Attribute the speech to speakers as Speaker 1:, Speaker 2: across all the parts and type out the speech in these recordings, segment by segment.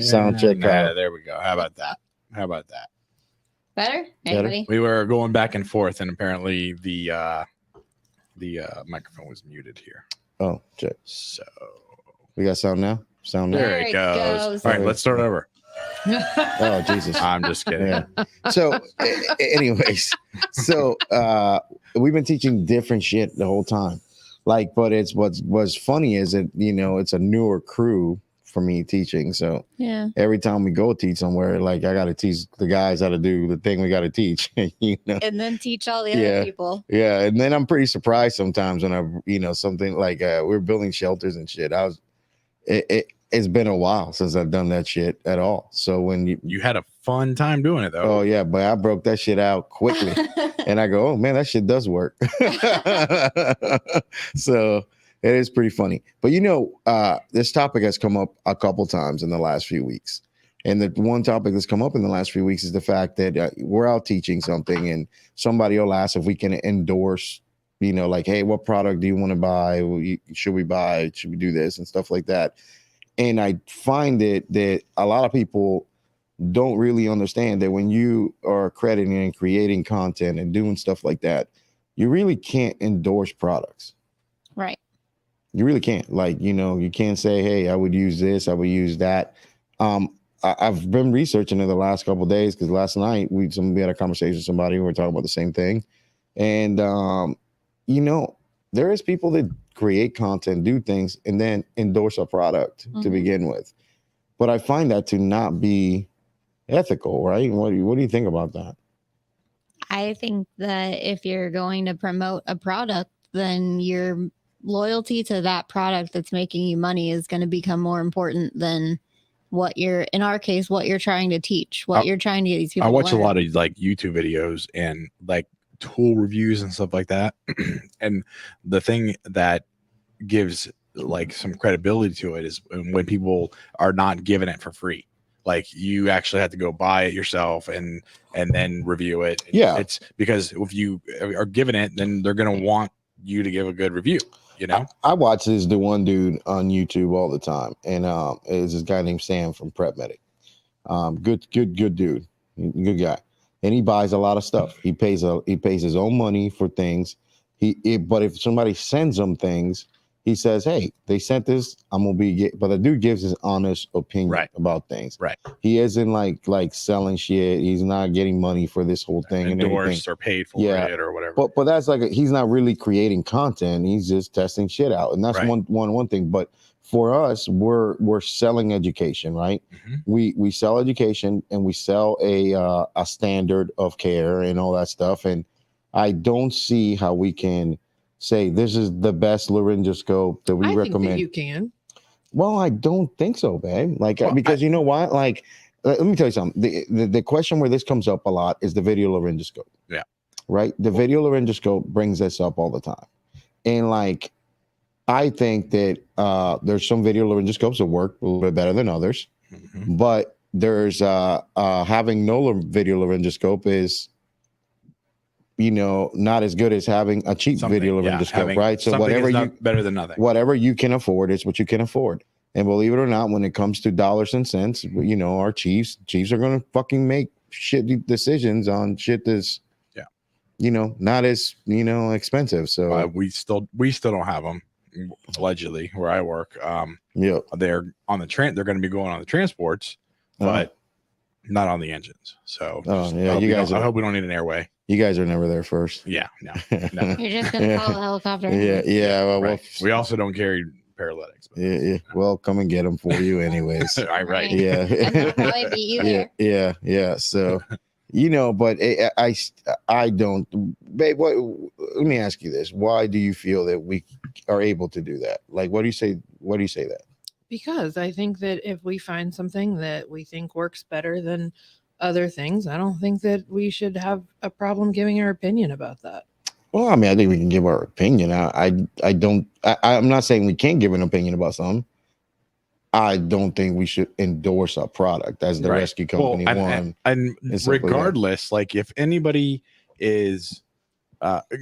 Speaker 1: Sound check out.
Speaker 2: There we go. How about that?
Speaker 3: Better? Anybody?
Speaker 2: We were going back and forth, and apparently the microphone was muted here.
Speaker 1: Oh, check.
Speaker 2: So
Speaker 1: We got sound now? Sound now?
Speaker 2: there it goes. All right, let's start over.
Speaker 1: Oh, Jesus.
Speaker 2: I'm just kidding.
Speaker 1: Yeah. So, anyways, we've been teaching different shit the whole time. Like, but it's what's funny is that, it's a newer crew for me teaching. So
Speaker 3: Yeah.
Speaker 1: every time we go teach somewhere, like I got to teach the guys how to do the thing we got to teach,
Speaker 3: And then teach all the other people.
Speaker 1: Yeah. And then I'm pretty surprised sometimes when something like we're building shelters and shit. It's been a while since I've done that shit at all. So when
Speaker 2: you had a fun time doing it though.
Speaker 1: Oh yeah, but I broke that shit out quickly. And I go, oh man, that shit does work. So it is pretty funny. But this topic has come up a couple times in the last few weeks. And the one topic that's come up in the last few weeks is the fact that we're out teaching something and somebody will ask if we can endorse, like, hey, what product do you want to buy? Should we buy? Should we do this? And stuff like that. And I find that a lot of people don't really understand that when you are accrediting and creating content and doing stuff like that, you really can't endorse products.
Speaker 3: Right.
Speaker 1: You really can't. Like, you can't say, hey, I would use this, I would use that. I've been researching it the last couple of days because last night we had a conversation with somebody. We were talking about the same thing. And, there is people that create content, do things, and then endorse a product to begin with. But I find that to not be ethical, right? What do you think about that?
Speaker 3: I think that if you're going to promote a product, then your loyalty to that product that's making you money is going to become more important than in our case, what you're trying to teach, you're trying to get these people.
Speaker 2: I watch
Speaker 3: to learn.
Speaker 2: a lot of like YouTube videos and like tool reviews and stuff like that. And the thing that gives like some credibility to it is when people are not giving it for free. Like you actually have to go buy it yourself and then review it.
Speaker 1: Yeah.
Speaker 2: It's because if you are giving it, then they're going to want you to give a good review.
Speaker 1: I watch the one dude on YouTube all the time, and it's this guy named Sam from Prep Medic. Good dude, good guy, and he buys a lot of stuff. He pays his own money for things. But if somebody sends him things, he says, "Hey, they sent this. I'm gonna be." But the dude gives his honest opinion about things.
Speaker 2: Right.
Speaker 1: He isn't like selling shit. He's not getting money for this whole thing.
Speaker 2: Endorsed or paid for it or whatever.
Speaker 1: But that's he's not really creating content. He's just testing shit out, and that's one thing. But for us, we're selling education, right? Mm-hmm. We sell education and we sell a standard of care and all that stuff. And I don't see how we can say this is the best laryngoscope that we recommend.
Speaker 4: Think that you can.
Speaker 1: Well, I don't think so, babe. Because you know what? Let me tell you something. The question where this comes up a lot is the video laryngoscope.
Speaker 2: Yeah.
Speaker 1: Right. The video laryngoscope brings this up all the time. And I think that there's some video laryngoscopes that work a little bit better than others. Mm-hmm. But there's having no video laryngoscope is not as good as having a cheap video laryngoscope, right? So whatever
Speaker 2: better than nothing.
Speaker 1: Whatever you can afford is what you can afford. And believe it or not, when it comes to dollars and cents, our chiefs are going to fucking make shitty decisions on shit that's, not as, expensive. So
Speaker 2: we still don't have them allegedly where I work. They're on they're going to be going on the transports, but not on the engines. So I hope we don't need an airway.
Speaker 1: You guys are never there first.
Speaker 2: Yeah, no.
Speaker 3: You're just gonna call a helicopter.
Speaker 1: Yeah. Well,
Speaker 2: we also don't carry paralytics.
Speaker 1: Yeah. Well, come and get them for you, anyways.
Speaker 2: Right.
Speaker 1: Yeah.
Speaker 3: Probably beat you there.
Speaker 1: Yeah. So, but I don't, babe. Let me ask you this: why do you feel that we are able to do that? Like, what do you say? What do you say that?
Speaker 4: Because I think that if we find something that we think works better than other things, I don't think that we should have a problem giving our opinion about that.
Speaker 1: Well, I mean, I think we can give our opinion. I'm not saying we can't give an opinion about something. I don't think we should endorse a product as the rescue company one.
Speaker 2: And regardless, if anybody is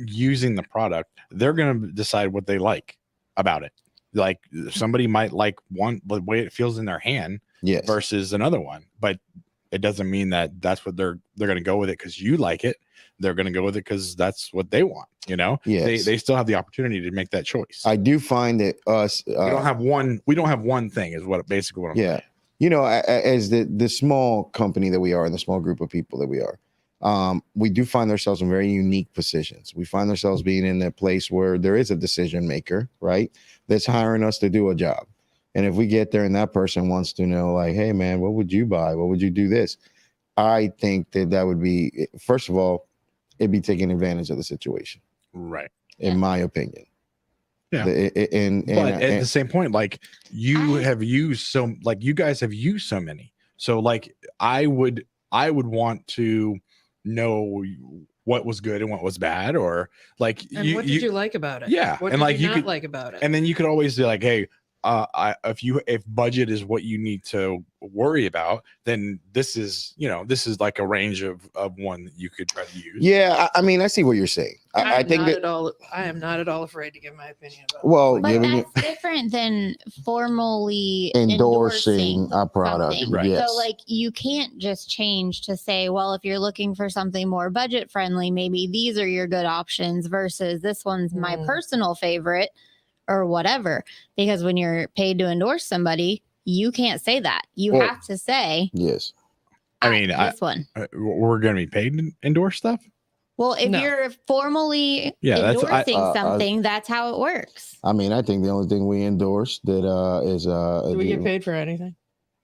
Speaker 2: using the product, they're going to decide what they like about it. Like somebody might like the way it feels in their hand,
Speaker 1: Yes.
Speaker 2: versus another one. But it doesn't mean that that's what they're going to go with it because you like it. They're going to go with it because that's what they want. You know,
Speaker 1: Yes.
Speaker 2: they still have the opportunity to make that choice.
Speaker 1: I do find that us
Speaker 2: we don't have one thing is what basically what I'm saying.
Speaker 1: You know, as the small company that we are and the small group of people that we are, we do find ourselves in very unique positions. We find ourselves being in a place where there is a decision maker, right, that's hiring us to do a job. And if we get there and that person wants to know, like, hey, man, what would you buy? What would you do this? I think that would be, first of all, it'd be taking advantage of the situation.
Speaker 2: Right.
Speaker 1: In my opinion.
Speaker 2: Yeah.
Speaker 1: But
Speaker 2: at the same point, like you guys have used so many. So like I would want to know what was good and what was bad, or like
Speaker 4: and what did you like about it?
Speaker 2: Yeah.
Speaker 4: What
Speaker 2: and
Speaker 4: did
Speaker 2: like
Speaker 4: you
Speaker 2: you
Speaker 4: not
Speaker 2: could
Speaker 4: like about it?
Speaker 2: And then you could always be like, hey, if budget is what you need to worry about, then this is like a range of one that you could try to use.
Speaker 1: Yeah, I mean, I see what you're saying. I think that
Speaker 4: I am not at all afraid to give my opinion about
Speaker 1: it.
Speaker 3: But that's different than formally
Speaker 1: endorsing a product.
Speaker 3: Something.
Speaker 1: Yes.
Speaker 3: So like you can't just change to say, well, if you're looking for something more budget friendly, maybe these are your good options versus this one's my personal favorite. Or whatever, because when you're paid to endorse somebody, you can't say that. You have to say,
Speaker 1: yes.
Speaker 2: I mean,
Speaker 3: this one.
Speaker 2: We're going to be paid to endorse stuff.
Speaker 3: Well, if you're formally endorsing something, that's how it works.
Speaker 1: I mean, I think the only thing we endorse that is
Speaker 4: do we get paid for anything?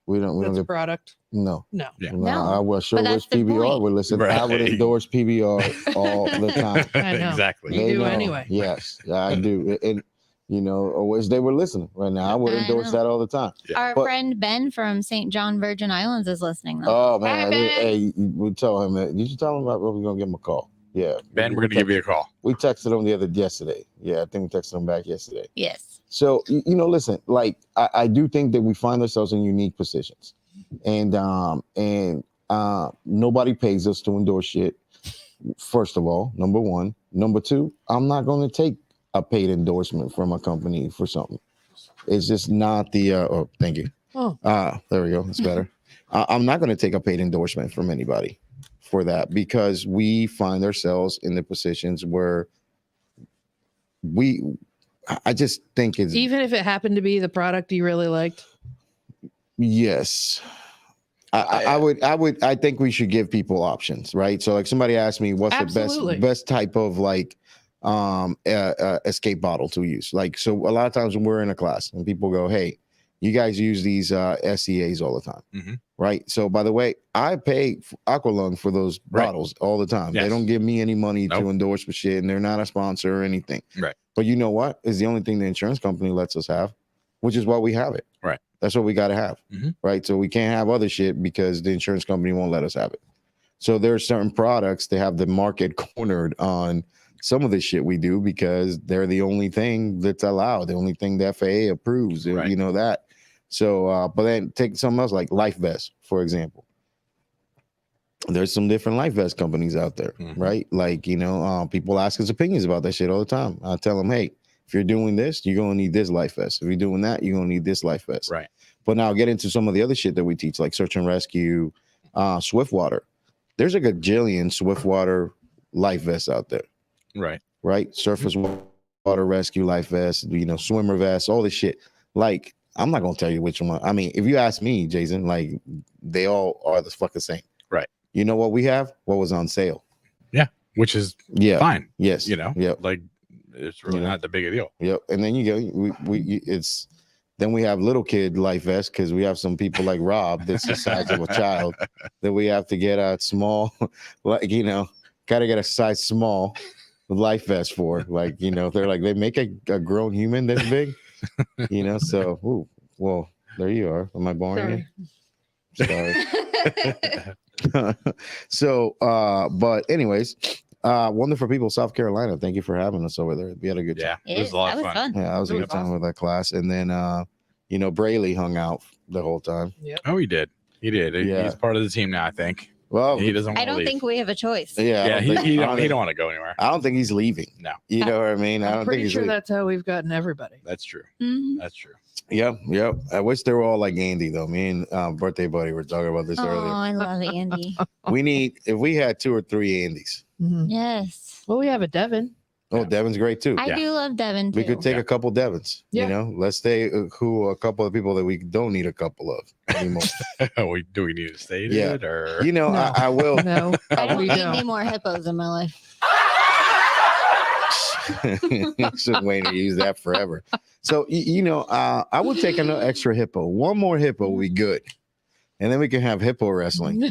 Speaker 1: We don't get
Speaker 4: product.
Speaker 1: No.
Speaker 2: Yeah.
Speaker 1: No. I will sure wish PBR would listen.
Speaker 2: Right.
Speaker 1: I would endorse PBR all the time.
Speaker 4: I know.
Speaker 2: Exactly.
Speaker 4: You do anyway.
Speaker 1: Yes, I do. And you know, I wish they were listening right now. I would endorse that all the time.
Speaker 2: Yeah.
Speaker 3: Our friend Ben from St. John Virgin Islands is listening
Speaker 1: Oh
Speaker 3: though.
Speaker 1: man, hey, we tell him that. You should tell him about what we're gonna give him a call. Yeah,
Speaker 2: Ben, we're gonna give you a call.
Speaker 1: We texted him yesterday. Yeah, I think we texted him back yesterday.
Speaker 3: Yes.
Speaker 1: So you know, listen, like I do think that we find ourselves in unique positions, and nobody pays us to endorse shit. First of all, number one. Number two, I'm not going to take a paid endorsement from a company for something. It's just not the. Oh, thank you.
Speaker 4: Oh,
Speaker 1: there we go. It's better. I'm not going to take a paid endorsement from anybody for that because we find ourselves in the positions where I just think it's
Speaker 4: even if it happened to be the product you really liked.
Speaker 1: Yes. I think we should give people options, right? So like somebody asked me what's the best type of like escape bottle to use. Like, so a lot of times when we're in a class and people go, hey, you guys use these SCAs all the time, right? So by the way, I pay Aqualung for those bottles all the time. Yes. They don't give me any money to endorse for shit, and they're not a sponsor or anything.
Speaker 2: Right.
Speaker 1: But you know what? It's the only thing the insurance company lets us have, which is why we have it.
Speaker 2: Right.
Speaker 1: That's what we got to have. Right. So we can't have other shit because the insurance company won't let us have it. So there are certain products that have the market cornered on some of the shit we do because they're the only thing that's allowed, the only thing the FAA approves, you know that. So, but then take something else like Life Vest, for example. There's some different Life Vest companies out there, right? Like, you know, people ask us opinions about that shit all the time. I tell them, hey, if you're doing this, you're going to need this Life Vest. If you're doing that, you're going to need this Life Vest.
Speaker 2: Right.
Speaker 1: But now get into some of the other shit that we teach, like search and rescue, Swiftwater. There's a gajillion Swiftwater Life Vests out there.
Speaker 2: Right.
Speaker 1: Right. Surface water rescue life vest, you know, swimmer vest, all this shit. Like, I'm not going to tell you which one. I mean, if you ask me, Jason, like they all are the fucking same.
Speaker 2: Right.
Speaker 1: You know what we have? What was on sale.
Speaker 2: Yeah. Which is fine.
Speaker 1: Yes.
Speaker 2: You know, like it's really not the big a deal.
Speaker 1: Yep. And then you go, then we have little kid life vest because we have some people like Rob that's the size of a child that we have to get a small, like, you know, got to get a size small life vest for. Like, you know, they're like, they make a grown human this big, you know, so, well, there you are. Am I boring you? Sorry. So, but anyways, wonderful people, South Carolina. Thank you for having us over there. We had a good time.
Speaker 2: Yeah, it was a lot of fun.
Speaker 1: Yeah, I was a good time with that class. And then, you know, Brayley hung out the whole time.
Speaker 4: Yeah.
Speaker 2: Oh, he did. He did.
Speaker 1: Yeah.
Speaker 2: He's part of the team now, I think.
Speaker 1: Well,
Speaker 2: He doesn't.
Speaker 3: I
Speaker 2: wanna
Speaker 3: don't
Speaker 2: leave.
Speaker 3: think we have a choice.
Speaker 1: yeah,
Speaker 2: Yeah, he
Speaker 1: I
Speaker 2: don't
Speaker 1: think-
Speaker 2: want to go anywhere.
Speaker 1: I don't think he's leaving.
Speaker 2: No,
Speaker 1: You know what I mean? I
Speaker 4: I'm
Speaker 1: don't think
Speaker 4: pretty
Speaker 1: he's
Speaker 4: sure
Speaker 1: leaving.
Speaker 4: that's how we've gotten everybody.
Speaker 2: that's true.
Speaker 3: Mhm.
Speaker 2: That's true.
Speaker 1: Yep. I wish they were all like Andy though. Me and birthday buddy were talking about this
Speaker 3: Oh,
Speaker 1: earlier.
Speaker 3: I love Andy.
Speaker 1: We need if we had 2 or 3 Andys.
Speaker 4: Mhm.
Speaker 3: Yes.
Speaker 4: Well, we have a Devin.
Speaker 1: Oh, Devin's great too.
Speaker 3: I
Speaker 2: Yeah.
Speaker 3: do love Devin too.
Speaker 1: We could take a couple Devins.
Speaker 4: Yeah.
Speaker 1: You know, let's say a couple of people that we don't need a couple of anymore.
Speaker 2: Do we need to state
Speaker 1: Yeah.
Speaker 2: it or?
Speaker 1: You know,
Speaker 4: No.
Speaker 1: I will.
Speaker 4: No,
Speaker 3: I don't
Speaker 4: we
Speaker 3: need
Speaker 4: don't.
Speaker 3: any more hippos in my life.
Speaker 1: Just waiting to use that forever. So you know, I would take another extra hippo. One more hippo would be good, and then we can have hippo wrestling.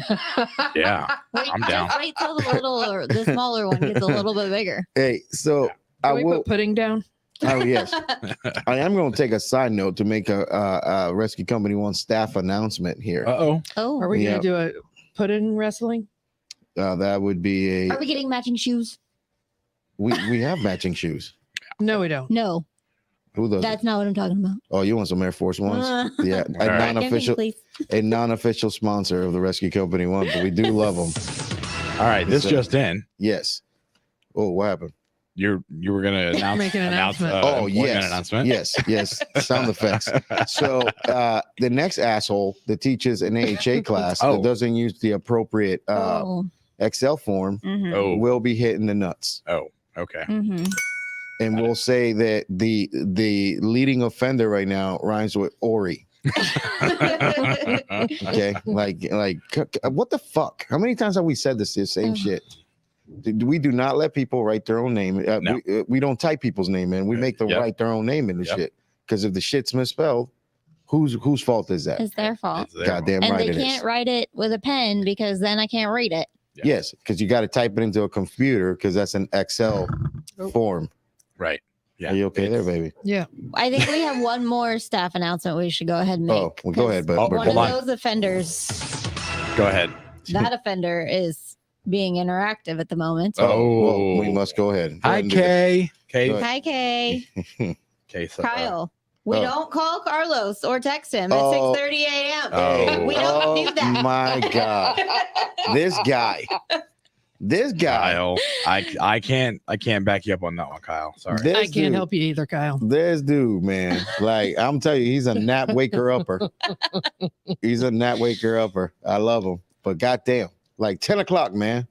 Speaker 2: Yeah.
Speaker 3: Wait,
Speaker 2: I'm down.
Speaker 3: Just wait till the little or the smaller one gets a little bit bigger.
Speaker 1: Hey, so I
Speaker 4: Can we
Speaker 1: will.
Speaker 4: put pudding down?
Speaker 1: Oh yes, I am going to take a side note to make a Rescue Company One staff announcement here.
Speaker 2: Uh-oh.
Speaker 3: Oh,
Speaker 4: Are we
Speaker 1: Yeah.
Speaker 4: going to do a pudding wrestling?
Speaker 1: That would be
Speaker 3: are we getting matching shoes?
Speaker 1: we have matching shoes.
Speaker 4: No, we don't.
Speaker 3: No,
Speaker 1: Who does?
Speaker 3: that's not what I'm talking about.
Speaker 1: Oh, you want some Air Force Ones? Yeah,
Speaker 2: All right.
Speaker 1: non-official,
Speaker 3: Please.
Speaker 1: a non-official sponsor of the Rescue Company One, but we do love them.
Speaker 2: All right. This
Speaker 1: So-
Speaker 2: just in.
Speaker 1: Yes. Oh, what happened?
Speaker 2: You were gonna announce
Speaker 4: Make an announcement.
Speaker 1: Oh,
Speaker 2: employment
Speaker 1: yes.
Speaker 2: announcement.
Speaker 1: Yes. Sound effects. So the next asshole that teaches an AHA class
Speaker 2: Oh.
Speaker 1: that doesn't use the appropriate
Speaker 3: Oh.
Speaker 1: Excel form
Speaker 3: Mhm.
Speaker 2: Oh.
Speaker 1: will be hitting the nuts.
Speaker 2: Oh. Okay.
Speaker 3: Mhm.
Speaker 1: And we'll say that the leading offender right now rhymes with Ori. Okay, what the fuck? How many times have we said this same
Speaker 3: Ugh.
Speaker 1: shit? We do not let people write their own name.
Speaker 2: No.
Speaker 1: We don't type people's name in. We make them
Speaker 2: Yep.
Speaker 1: write their own name in the
Speaker 2: Yep.
Speaker 1: shit. Because if the shit's misspelled, whose fault is that?
Speaker 3: It's their fault.
Speaker 2: It's their
Speaker 1: Goddamn
Speaker 3: And
Speaker 1: right
Speaker 3: they
Speaker 1: it
Speaker 3: can't
Speaker 1: is.
Speaker 3: write it with a pen because then I can't read it.
Speaker 2: Yeah.
Speaker 1: Yes, because you got to type it into a computer because that's an Excel
Speaker 4: Oh.
Speaker 1: form.
Speaker 2: Right. Yeah.
Speaker 1: Are you okay there,
Speaker 2: It's-
Speaker 1: baby?
Speaker 4: Yeah.
Speaker 3: I think we have one more staff announcement we should go ahead and make.
Speaker 1: Oh, well, go ahead, but
Speaker 2: Oh,
Speaker 3: One
Speaker 2: hold
Speaker 3: of
Speaker 2: on.
Speaker 3: those offenders,
Speaker 2: Go ahead.
Speaker 3: that offender is being interactive at the moment.
Speaker 2: Oh.
Speaker 1: well, we must go ahead. Go
Speaker 2: Hi,
Speaker 1: ahead and do that.
Speaker 2: Kay. Kay.
Speaker 1: Go ahead.
Speaker 3: Hi, Kay.
Speaker 2: Kay. So,
Speaker 3: Kyle. We
Speaker 1: Oh.
Speaker 3: don't call Carlos or text him at
Speaker 1: Oh.
Speaker 3: 6:30 a.m.
Speaker 2: Oh.
Speaker 3: We don't do that.
Speaker 1: My God, this guy.
Speaker 2: Kyle, I can't back you up on that one, Kyle. Sorry.
Speaker 1: This
Speaker 4: I can't
Speaker 1: dude-
Speaker 4: help you either, Kyle.
Speaker 1: This dude, man, like I'm telling you, he's a nap waker upper. He's a nap waker upper. I love him, but goddamn, like 10 o'clock, man.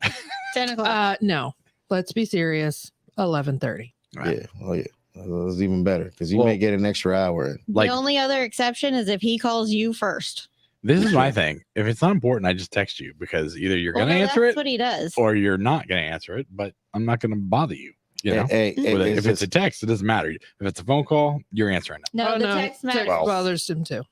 Speaker 3: 10 o'clock.
Speaker 4: No, let's be serious. 11:30.
Speaker 2: Right.
Speaker 1: Yeah, oh yeah, that's even better because you
Speaker 2: Well-
Speaker 1: may get an extra hour in.
Speaker 2: like-
Speaker 3: the only other exception is if he calls you first.
Speaker 2: This is my thing. If it's not important, I just text you because either you're
Speaker 3: Well,
Speaker 2: gonna
Speaker 3: no,
Speaker 2: answer
Speaker 3: that's
Speaker 2: it
Speaker 3: what he does.
Speaker 2: or you're not gonna answer it. But I'm not gonna bother you. You know.
Speaker 1: Hey,
Speaker 2: If it's a text, it doesn't matter. If it's a phone call, you're answering it.
Speaker 3: no, the text matters.
Speaker 2: Well-
Speaker 4: bothers him too.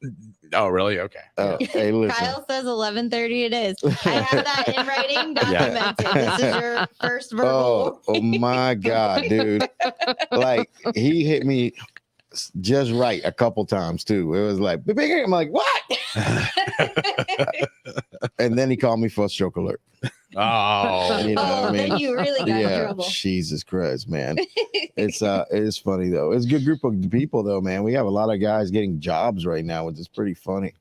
Speaker 2: Oh, really? Okay.
Speaker 1: hey, listen.
Speaker 3: Kyle says 11:30 it is. I have that in writing
Speaker 2: Yeah.
Speaker 3: documented. This is your first
Speaker 1: Oh,
Speaker 3: verbal.
Speaker 1: oh my God, dude! Like he hit me just right a couple times too. It was like, I'm like, what? And then he called me for a stroke alert.
Speaker 2: Oh.
Speaker 1: You know what I mean?
Speaker 3: Then you really got in
Speaker 1: Yeah,
Speaker 3: trouble.
Speaker 1: Jesus Christ, man. It is funny though. It's a good group of people though, man. We have a lot of guys getting jobs right now, which is pretty funny.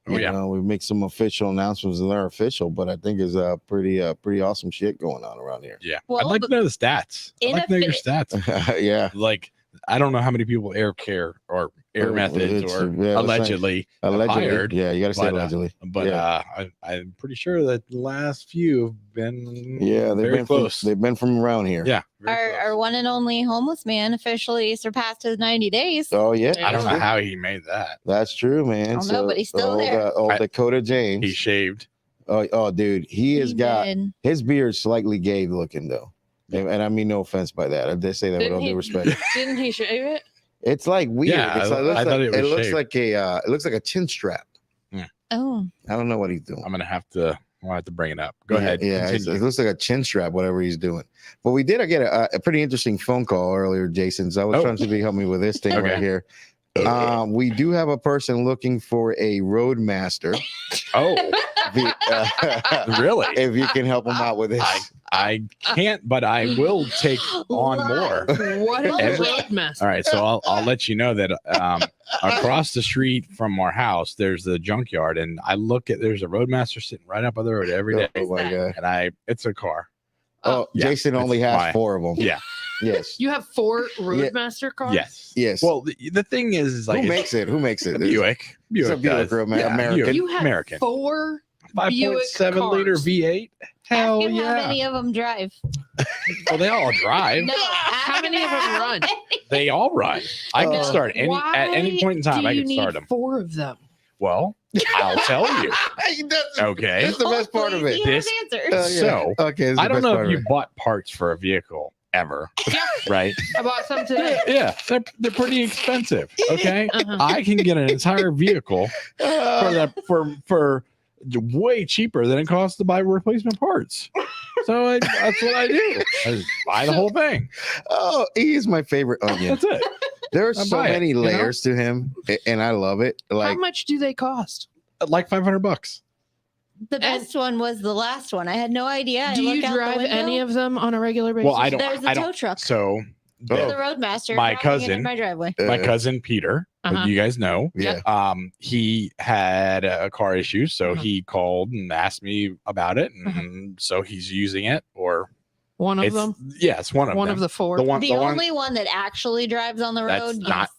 Speaker 2: Oh,
Speaker 1: You
Speaker 2: yeah.
Speaker 1: know, we make some official announcements and they're official, but I think is pretty awesome shit going on around here.
Speaker 2: Yeah.
Speaker 3: Well,
Speaker 2: I'd like to know the stats. I'd like to know your stats.
Speaker 1: Yeah.
Speaker 2: Like, I don't know how many people air care or air methods
Speaker 1: It's-
Speaker 2: or
Speaker 1: yeah, let's
Speaker 2: allegedly,
Speaker 1: Allegedly.
Speaker 2: hired,
Speaker 1: Yeah, you gotta say
Speaker 2: but,
Speaker 1: allegedly.
Speaker 2: but
Speaker 1: Yeah.
Speaker 2: I'm pretty sure that the last few have been
Speaker 1: Yeah, they've
Speaker 2: very
Speaker 1: been
Speaker 2: close.
Speaker 1: they've been from around here.
Speaker 2: Yeah. very
Speaker 3: Our,
Speaker 2: close.
Speaker 3: our one and only homeless man officially surpassed his 90 days.
Speaker 1: Oh yeah.
Speaker 2: I don't know how he made that.
Speaker 1: That's true, man.
Speaker 3: I don't know, but he's still
Speaker 1: old,
Speaker 3: there.
Speaker 1: Old
Speaker 2: I-
Speaker 1: Dakota James.
Speaker 2: He shaved.
Speaker 1: Oh, dude, he has got
Speaker 3: did.
Speaker 1: his beard's slightly gay looking though, and I mean no offense by that. I did say that with all due respect.
Speaker 4: Didn't he shave it?
Speaker 1: It's like weird.
Speaker 2: Yeah,
Speaker 1: It's like,
Speaker 2: I thought it was
Speaker 1: looks
Speaker 2: shaved.
Speaker 1: like it looks like a chin strap.
Speaker 3: Oh,
Speaker 1: I don't know what he's doing.
Speaker 2: I'm gonna have to. I'll have to bring it up. Go ahead.
Speaker 1: Yeah, it
Speaker 2: continue.
Speaker 1: looks like a chin strap, whatever he's doing. But we did get a pretty interesting phone call earlier, Jason. So I was
Speaker 2: Oh.
Speaker 1: trying to see if you help me with this thing right
Speaker 2: Okay.
Speaker 1: here. We do have a person looking for a roadmaster.
Speaker 2: Oh, Really?
Speaker 1: if you can help him out with this.
Speaker 2: I can't, but I will take on more.
Speaker 4: What is
Speaker 2: Every-
Speaker 4: a Roadmaster?
Speaker 2: All right, so I'll let you know that across the street from our house, there's the junkyard, and there's a Roadmaster sitting right up on the road every day,
Speaker 1: Oh my god.
Speaker 2: and it's a car.
Speaker 1: Oh,
Speaker 2: Yeah,
Speaker 1: Jason only
Speaker 2: it's
Speaker 1: has
Speaker 2: my-
Speaker 1: 4 of them.
Speaker 2: Yeah.
Speaker 1: Yes.
Speaker 4: You have 4 Roadmaster cars?
Speaker 2: Yes.
Speaker 1: Yes.
Speaker 2: Well, the thing is like
Speaker 1: Who makes it? Who makes it?
Speaker 2: Buick.
Speaker 1: It's a Buick,
Speaker 2: does.
Speaker 1: Roadmaster,
Speaker 2: Yeah,
Speaker 1: American.
Speaker 2: Buick,
Speaker 4: You have
Speaker 2: American.
Speaker 4: 4 Buick
Speaker 2: 5.7 liter
Speaker 4: cars.
Speaker 2: V8. Hell
Speaker 3: Ask him how
Speaker 2: yeah!
Speaker 3: many of them drive.
Speaker 2: Well, they all drive.
Speaker 3: No,
Speaker 4: How many of them run?
Speaker 2: They all run. I can start at any
Speaker 4: Why
Speaker 2: point in time.
Speaker 4: do
Speaker 2: I
Speaker 4: you
Speaker 2: can
Speaker 4: need
Speaker 2: start them.
Speaker 4: 4 of them?
Speaker 2: Well, I'll tell you. Okay.
Speaker 1: That's the best part of it.
Speaker 2: This-
Speaker 3: answers.
Speaker 2: So,
Speaker 1: okay, this is
Speaker 2: I
Speaker 1: the
Speaker 2: don't
Speaker 1: best
Speaker 2: know
Speaker 1: part
Speaker 2: if
Speaker 1: of
Speaker 2: you
Speaker 1: it.
Speaker 2: bought parts for a vehicle ever, right?
Speaker 4: I bought some today.
Speaker 2: Yeah, they're pretty expensive. Okay,
Speaker 4: Uh-huh.
Speaker 2: I can get an entire vehicle for way cheaper than it costs to buy replacement parts. So that's what I do. I just buy the whole thing.
Speaker 1: Oh, he is my favorite onion.
Speaker 2: That's it.
Speaker 1: There are
Speaker 2: I
Speaker 1: so
Speaker 2: buy it,
Speaker 1: many
Speaker 2: you know?
Speaker 1: layers to him, and I love it.
Speaker 4: How
Speaker 1: Like,
Speaker 4: much do they cost?
Speaker 2: Like $500.
Speaker 3: The best one was the last one. I had no idea.
Speaker 4: Do you drive any of them on a regular basis?
Speaker 2: Well, I don't.
Speaker 3: There's a
Speaker 2: I
Speaker 3: tow
Speaker 2: don't.
Speaker 3: truck.
Speaker 2: So
Speaker 3: For
Speaker 1: Oh.
Speaker 3: the Roadmaster.
Speaker 2: My
Speaker 3: driving it
Speaker 2: cousin-
Speaker 3: in my driveway.
Speaker 2: my cousin Peter, who
Speaker 4: Uh-huh.
Speaker 2: you guys know,
Speaker 1: yeah,
Speaker 2: he had a car issue, so
Speaker 4: Uh-huh.
Speaker 2: he called and asked me about it, and so he's using it. Or
Speaker 4: one of
Speaker 2: it's
Speaker 4: them?
Speaker 2: yeah, it's one of
Speaker 4: One
Speaker 2: them.
Speaker 4: of the 4?
Speaker 2: the one.
Speaker 3: The
Speaker 2: the one
Speaker 3: only one that actually drives on the
Speaker 2: That's
Speaker 3: road.
Speaker 2: not-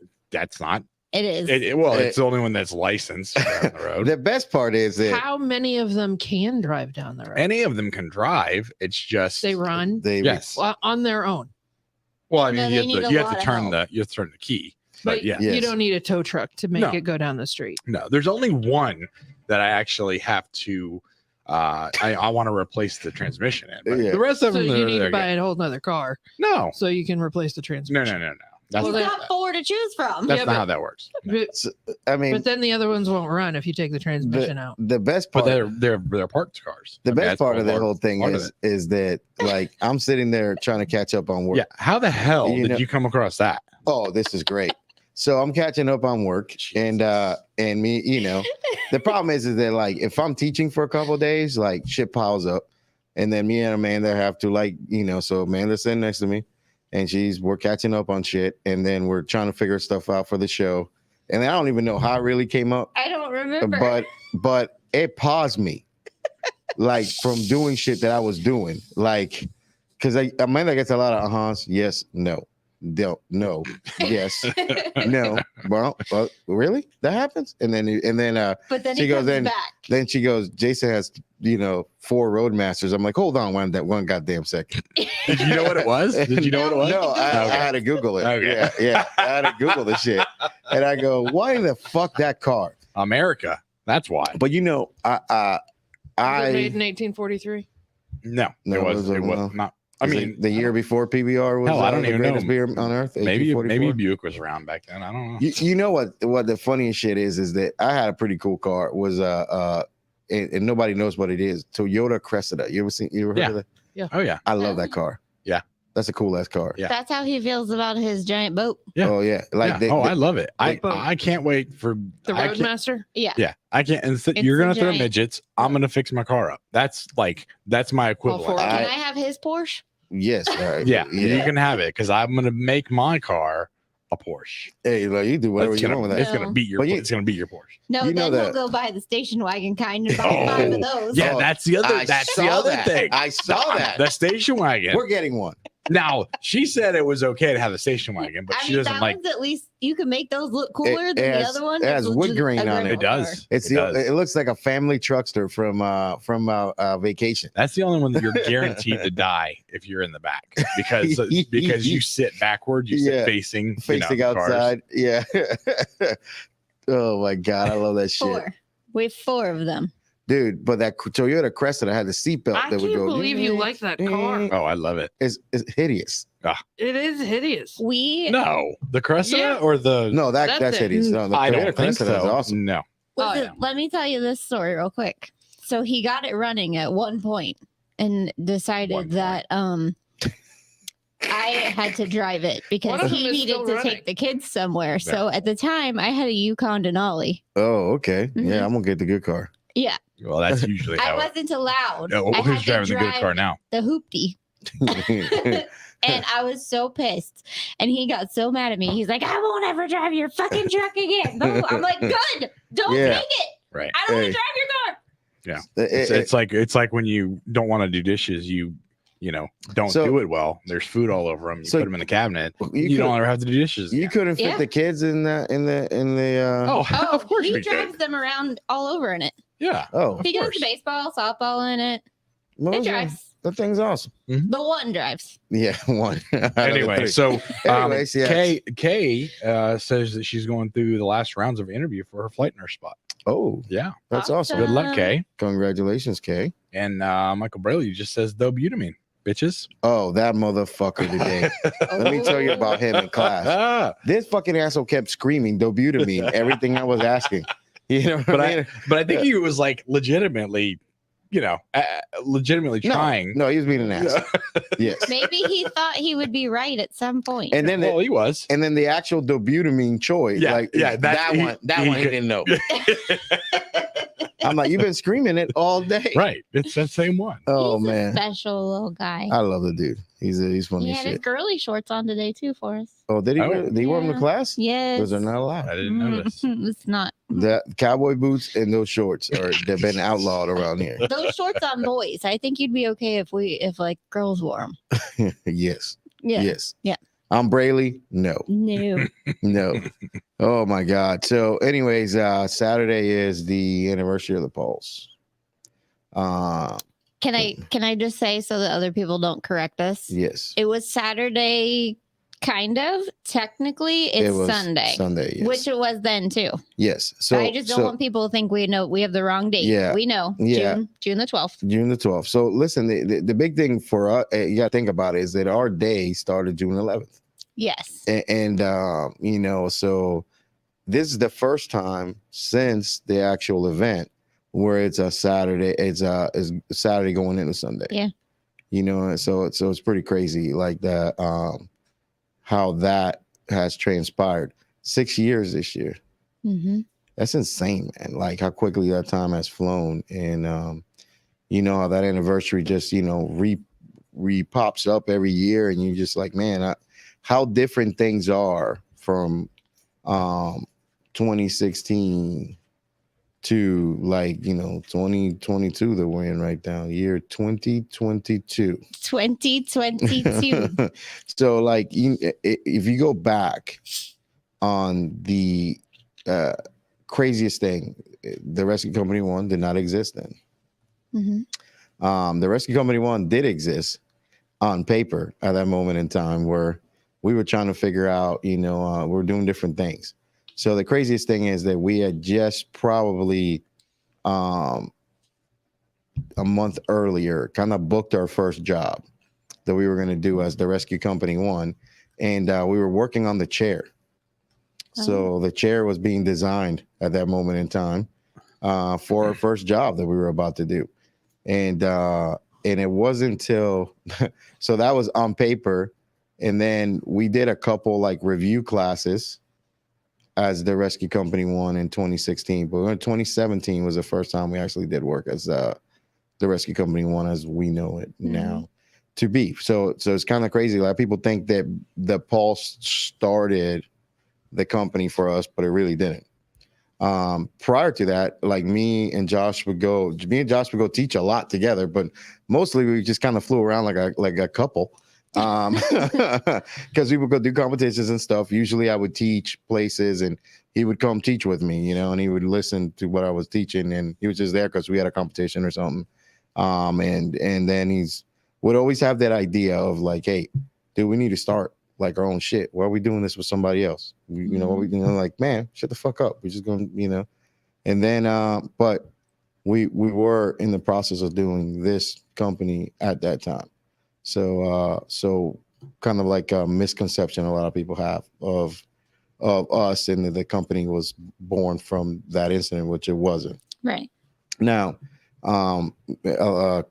Speaker 3: Yes,
Speaker 2: that's not.
Speaker 3: it is.
Speaker 2: It's the only one that's licensed on the road.
Speaker 1: the best part is that
Speaker 4: How many of them can drive down the road?
Speaker 2: Any of them can drive. It's just
Speaker 4: They run
Speaker 1: they
Speaker 2: yes.
Speaker 4: on their own.
Speaker 2: Well, I
Speaker 3: No,
Speaker 2: mean,
Speaker 3: they
Speaker 2: you
Speaker 3: need
Speaker 2: have
Speaker 3: a
Speaker 2: to, you have
Speaker 3: lot
Speaker 2: to
Speaker 3: of
Speaker 2: turn
Speaker 3: help.
Speaker 2: the key.
Speaker 4: But
Speaker 2: But yeah,
Speaker 1: Yes.
Speaker 4: you don't need a tow truck to make
Speaker 2: No.
Speaker 4: it go down the street.
Speaker 2: no, there's only one that I actually have to. I want to replace the transmission in. But
Speaker 1: Yeah.
Speaker 2: the rest of
Speaker 4: So
Speaker 2: them,
Speaker 4: you need
Speaker 2: they're
Speaker 4: to buy
Speaker 2: good.
Speaker 4: a whole nother car
Speaker 2: No,
Speaker 4: so you can replace the
Speaker 2: no,
Speaker 4: transmission.
Speaker 2: no. That's
Speaker 3: You've
Speaker 4: Well,
Speaker 2: not,
Speaker 3: got 4 to choose from.
Speaker 2: that's
Speaker 4: Yeah,
Speaker 2: not
Speaker 4: but-
Speaker 2: how that works.
Speaker 4: But,
Speaker 1: I mean,
Speaker 4: but then the other ones won't run if you take the transmission out.
Speaker 1: the best
Speaker 2: But
Speaker 1: part,
Speaker 2: they're parked cars.
Speaker 1: the
Speaker 2: I mean,
Speaker 1: best
Speaker 2: that's
Speaker 1: part of the
Speaker 2: part-
Speaker 1: whole thing
Speaker 2: part of
Speaker 1: is that like I'm sitting there trying to catch up on work.
Speaker 2: Yeah. How the hell
Speaker 1: You
Speaker 2: did
Speaker 1: know-
Speaker 2: you come across that?
Speaker 1: Oh, this is great. So I'm catching up on work, and me, the problem is that like if I'm teaching for a couple of days, like shit piles up, and then me and Amanda have to so Amanda's sitting next to me, and we're catching up on shit, and then we're trying to figure stuff out for the show, and I don't even know how it really came up,
Speaker 3: I don't remember.
Speaker 1: but it paused me, like from doing shit that I was doing, like because Amanda gets a lot of uh-huhs, yes, no. Don't no yes no well really that happens and then
Speaker 3: but then
Speaker 1: she
Speaker 3: he
Speaker 1: goes
Speaker 3: comes
Speaker 1: in-
Speaker 3: back.
Speaker 1: then she goes Jason has 4 Roadmasters. I'm like, hold on one goddamn second.
Speaker 2: Did you know what it was? Did you know what it was?
Speaker 1: No, I
Speaker 2: Okay.
Speaker 1: had to Google it.
Speaker 2: Okay.
Speaker 1: Yeah, I had to Google the shit, and I go, why the fuck that car?
Speaker 2: America. That's why.
Speaker 1: But
Speaker 4: Was it made in
Speaker 1: I
Speaker 4: 1843?
Speaker 2: No,
Speaker 1: No,
Speaker 2: it was
Speaker 1: it was-
Speaker 2: not. I mean,
Speaker 1: the year before PBR was
Speaker 2: Hell, I don't
Speaker 1: the
Speaker 2: even
Speaker 1: greatest
Speaker 2: know.
Speaker 1: beer on earth.
Speaker 2: maybe
Speaker 1: 1844.
Speaker 2: Buick was around back then. I don't know.
Speaker 1: You know what the funniest shit is that I had a pretty cool car. It was and nobody knows what it is. Toyota Cressida. You ever heard
Speaker 2: Yeah.
Speaker 1: of that?
Speaker 2: Oh yeah,
Speaker 1: I love that car.
Speaker 2: Yeah.
Speaker 1: That's a cool ass car.
Speaker 2: Yeah.
Speaker 3: That's how he feels about his giant boat.
Speaker 2: Yeah.
Speaker 1: Oh yeah. Like
Speaker 2: yeah. I love it.
Speaker 4: What boat?
Speaker 2: I can't wait for
Speaker 4: The
Speaker 2: I can't-
Speaker 4: Roadmaster?
Speaker 3: Yeah.
Speaker 2: Yeah, I can't.
Speaker 3: It's
Speaker 2: You're
Speaker 3: a
Speaker 2: gonna throw
Speaker 3: giant-
Speaker 2: midgets. I'm gonna fix my car up. That's my equivalent.
Speaker 4: four.
Speaker 3: Can
Speaker 1: I-
Speaker 3: I have his Porsche?
Speaker 1: yes. All right.
Speaker 2: Yeah, you can have it because I'm gonna make my car a Porsche.
Speaker 1: Hey, like you do whatever
Speaker 2: It's
Speaker 1: you
Speaker 2: gonna,
Speaker 1: want with
Speaker 2: it's
Speaker 1: that.
Speaker 3: No.
Speaker 2: gonna beat your.
Speaker 1: But you-
Speaker 2: It's gonna beat your Porsche.
Speaker 3: No,
Speaker 1: You know
Speaker 3: then
Speaker 1: that-
Speaker 3: we'll go buy the station wagon kind and buy
Speaker 2: Oh,
Speaker 3: 5 of those.
Speaker 2: Yeah,
Speaker 1: Oh,
Speaker 2: that's the other.
Speaker 1: I
Speaker 2: That's the
Speaker 1: saw
Speaker 2: other
Speaker 1: that.
Speaker 2: thing.
Speaker 1: I saw that.
Speaker 2: The station wagon.
Speaker 1: We're getting one.
Speaker 2: Now she said it was okay to have the station wagon, but
Speaker 3: I
Speaker 2: she
Speaker 3: mean,
Speaker 2: doesn't
Speaker 3: that
Speaker 2: like.
Speaker 3: one's at least you can make those look cooler
Speaker 1: It
Speaker 3: than the
Speaker 1: has-
Speaker 3: other one.
Speaker 1: it has
Speaker 3: It's
Speaker 1: wood
Speaker 3: just
Speaker 1: grain
Speaker 3: a
Speaker 1: on it.
Speaker 2: It
Speaker 3: regular
Speaker 2: does.
Speaker 1: It's
Speaker 2: It does.
Speaker 1: it looks like a family truckster from vacation.
Speaker 2: That's the only one that you're guaranteed to die if you're in the back because you sit backward, you sit
Speaker 1: Yeah.
Speaker 2: facing
Speaker 1: Facing
Speaker 2: the cars.
Speaker 1: outside. Yeah. Oh my god, I love that shit.
Speaker 3: 4. We have 4 of them.
Speaker 1: Dude, but that Toyota Cressida had the seatbelt
Speaker 4: I
Speaker 1: that would
Speaker 4: can't
Speaker 1: go.
Speaker 4: believe you like that car.
Speaker 2: Oh, I love it.
Speaker 1: It's hideous.
Speaker 4: It is hideous.
Speaker 3: We
Speaker 2: No, the Cressida
Speaker 4: Yeah.
Speaker 2: or the.
Speaker 1: No,
Speaker 4: That's
Speaker 1: that's
Speaker 4: it.
Speaker 1: hideous. No, the
Speaker 2: I
Speaker 1: Toyota
Speaker 2: don't think
Speaker 1: Cressida is
Speaker 2: so.
Speaker 1: awesome.
Speaker 2: No.
Speaker 4: Oh,
Speaker 3: Listen,
Speaker 4: yeah.
Speaker 3: let me tell you this story real quick. So he got it running at one point and decided
Speaker 2: One
Speaker 3: that I had to drive it
Speaker 4: One
Speaker 3: because
Speaker 4: of them
Speaker 3: he
Speaker 4: is
Speaker 3: needed
Speaker 4: still
Speaker 3: to
Speaker 4: running.
Speaker 3: take the kids somewhere. So at the time I had a Yukon Denali.
Speaker 1: Oh, okay.
Speaker 3: Mhm.
Speaker 1: Yeah, I'm gonna get the good car.
Speaker 3: Yeah.
Speaker 2: Well, that's usually
Speaker 3: I
Speaker 2: how.
Speaker 3: wasn't allowed.
Speaker 2: No,
Speaker 3: I
Speaker 2: who's
Speaker 3: had to
Speaker 2: driving the good car
Speaker 3: drive
Speaker 2: now?
Speaker 3: the hoopty. And I was so pissed. And he got so mad at me. He's like, I won't ever drive your fucking truck again. No, I'm like, good. Don't
Speaker 1: Yeah.
Speaker 3: take it.
Speaker 2: Right.
Speaker 3: I don't want
Speaker 1: Hey.
Speaker 3: to drive your car.
Speaker 2: Yeah.
Speaker 1: It-
Speaker 2: It's like when you don't want to do dishes, you don't
Speaker 1: So-
Speaker 2: do it well. There's food all over them. You
Speaker 1: So
Speaker 2: put them in the cabinet.
Speaker 1: you
Speaker 2: You don't
Speaker 1: could-
Speaker 2: ever have to do dishes.
Speaker 1: you
Speaker 2: again.
Speaker 1: couldn't fit
Speaker 3: Yeah.
Speaker 1: the kids in the
Speaker 2: Oh,
Speaker 3: Oh,
Speaker 2: of course
Speaker 3: he
Speaker 2: we
Speaker 3: drives
Speaker 2: could.
Speaker 3: them around all over in it.
Speaker 2: Yeah.
Speaker 1: oh
Speaker 3: He goes
Speaker 2: course.
Speaker 3: to baseball, softball in it.
Speaker 1: what
Speaker 3: It
Speaker 1: was that?
Speaker 3: drives.
Speaker 1: That thing's awesome.
Speaker 3: The one drives.
Speaker 1: Yeah, one. out of the
Speaker 2: Anyway,
Speaker 1: three.
Speaker 2: so
Speaker 1: Anyways, yes.
Speaker 2: Kay says that she's going through the last rounds of interview for her flight nurse spot.
Speaker 1: Oh,
Speaker 2: Yeah.
Speaker 1: that's awesome.
Speaker 2: Good luck, Kay.
Speaker 1: Congratulations, Kay.
Speaker 2: And Michael Braley just says dobutamine, bitches.
Speaker 1: Oh, that motherfucker today. Let me tell you about him in class. This fucking asshole kept screaming dobutamine everything I was asking. You know what I mean?
Speaker 2: But I think he was like legitimately, trying.
Speaker 1: No, he was being an ass. Yes.
Speaker 3: Maybe he thought he would be right at some point.
Speaker 1: And then
Speaker 2: Well, he was.
Speaker 1: and then the actual dobutamine choice.
Speaker 2: Yeah,
Speaker 1: like
Speaker 2: yeah,
Speaker 1: that
Speaker 2: he-
Speaker 1: one
Speaker 2: he
Speaker 1: he
Speaker 2: could-
Speaker 1: didn't know. I'm like, you've been screaming it all day.
Speaker 2: Right. It's that same one.
Speaker 1: Oh
Speaker 3: He's
Speaker 1: man.
Speaker 3: a special little guy.
Speaker 1: I love the dude. He's funny
Speaker 3: He
Speaker 1: as
Speaker 3: had his
Speaker 1: shit.
Speaker 3: girly shorts on today too for us.
Speaker 1: Oh, did he?
Speaker 2: Oh.
Speaker 1: Did he wear them to
Speaker 3: Yeah.
Speaker 1: class?
Speaker 3: Yes.
Speaker 1: Those are not allowed.
Speaker 2: I didn't notice.
Speaker 3: It's not.
Speaker 1: The cowboy boots and those shorts they've been outlawed around here.
Speaker 3: Those shorts on boys. I think you'd be okay if like girls wore them.
Speaker 1: Yes.
Speaker 3: Yeah.
Speaker 1: Yes.
Speaker 3: Yeah.
Speaker 1: I'm Braley. No.
Speaker 3: No.
Speaker 1: No. Oh my God. So, anyways, Saturday is the anniversary of the Pulse.
Speaker 3: Can I just say so that other people don't correct us?
Speaker 1: Yes.
Speaker 3: It was Saturday, kind of. Technically, it's
Speaker 1: It was
Speaker 3: Sunday.
Speaker 1: Sunday. Yes.
Speaker 3: Which it was then too.
Speaker 1: Yes. So
Speaker 3: I just don't want people to think we have the wrong date.
Speaker 1: Yeah.
Speaker 3: We know.
Speaker 1: Yeah.
Speaker 3: June the 12th.
Speaker 1: June the 12th. So listen, the big thing for us, you got to think about it, is that our day started June 11th.
Speaker 3: Yes.
Speaker 1: And so this is the first time since the actual event where it's a Saturday. It's Saturday going into Sunday.
Speaker 3: Yeah.
Speaker 1: So it's pretty crazy, like that. How that has transpired. 6 years this year.
Speaker 3: Mm-hmm.
Speaker 1: That's insane, man. Like how quickly that time has flown, and how that anniversary just re pops up every year, and you just like, man, how different things are from 2016 to 2022 that we're in right now, year 2022.
Speaker 3: 2022.
Speaker 1: So like if you go back on the craziest thing, the Rescue Company 1 did not exist then.
Speaker 3: Mm-hmm.
Speaker 1: The Rescue Company 1 did exist on paper at that moment in time where we were trying to figure out, we're doing different things. So the craziest thing is that we had just probably a month earlier kind of booked our first job that we were going to do as the Rescue Company 1. And we were working on the chair. So the chair was being designed at that moment in time for our first job that we were about to do. And it wasn't until, so that was on paper. And then we did a couple like review classes as the Rescue Company 1 in 2016. But in 2017 was the first time we actually did work as the Rescue Company 1 as we know it now to be. So it's kind of crazy. A lot of people think that the Pulse started the company for us, but it really didn't. Prior to that, like me and Josh would go teach a lot together, but mostly we just kind of flew around like a couple. Because we would go do competitions and stuff. Usually I would teach places and he would come teach with me, and he would listen to what I was teaching, and he was just there because we had a competition or something. And then would always have that idea of like, hey, dude, we need to start like our own shit. Why are we doing this with somebody else? Like, man, shut the fuck up. We're just going, and then, but we were in the process of doing this company at that time. So kind of like a misconception a lot of people have of us, and the company was born from that incident, which it wasn't.
Speaker 3: Right.
Speaker 1: Now,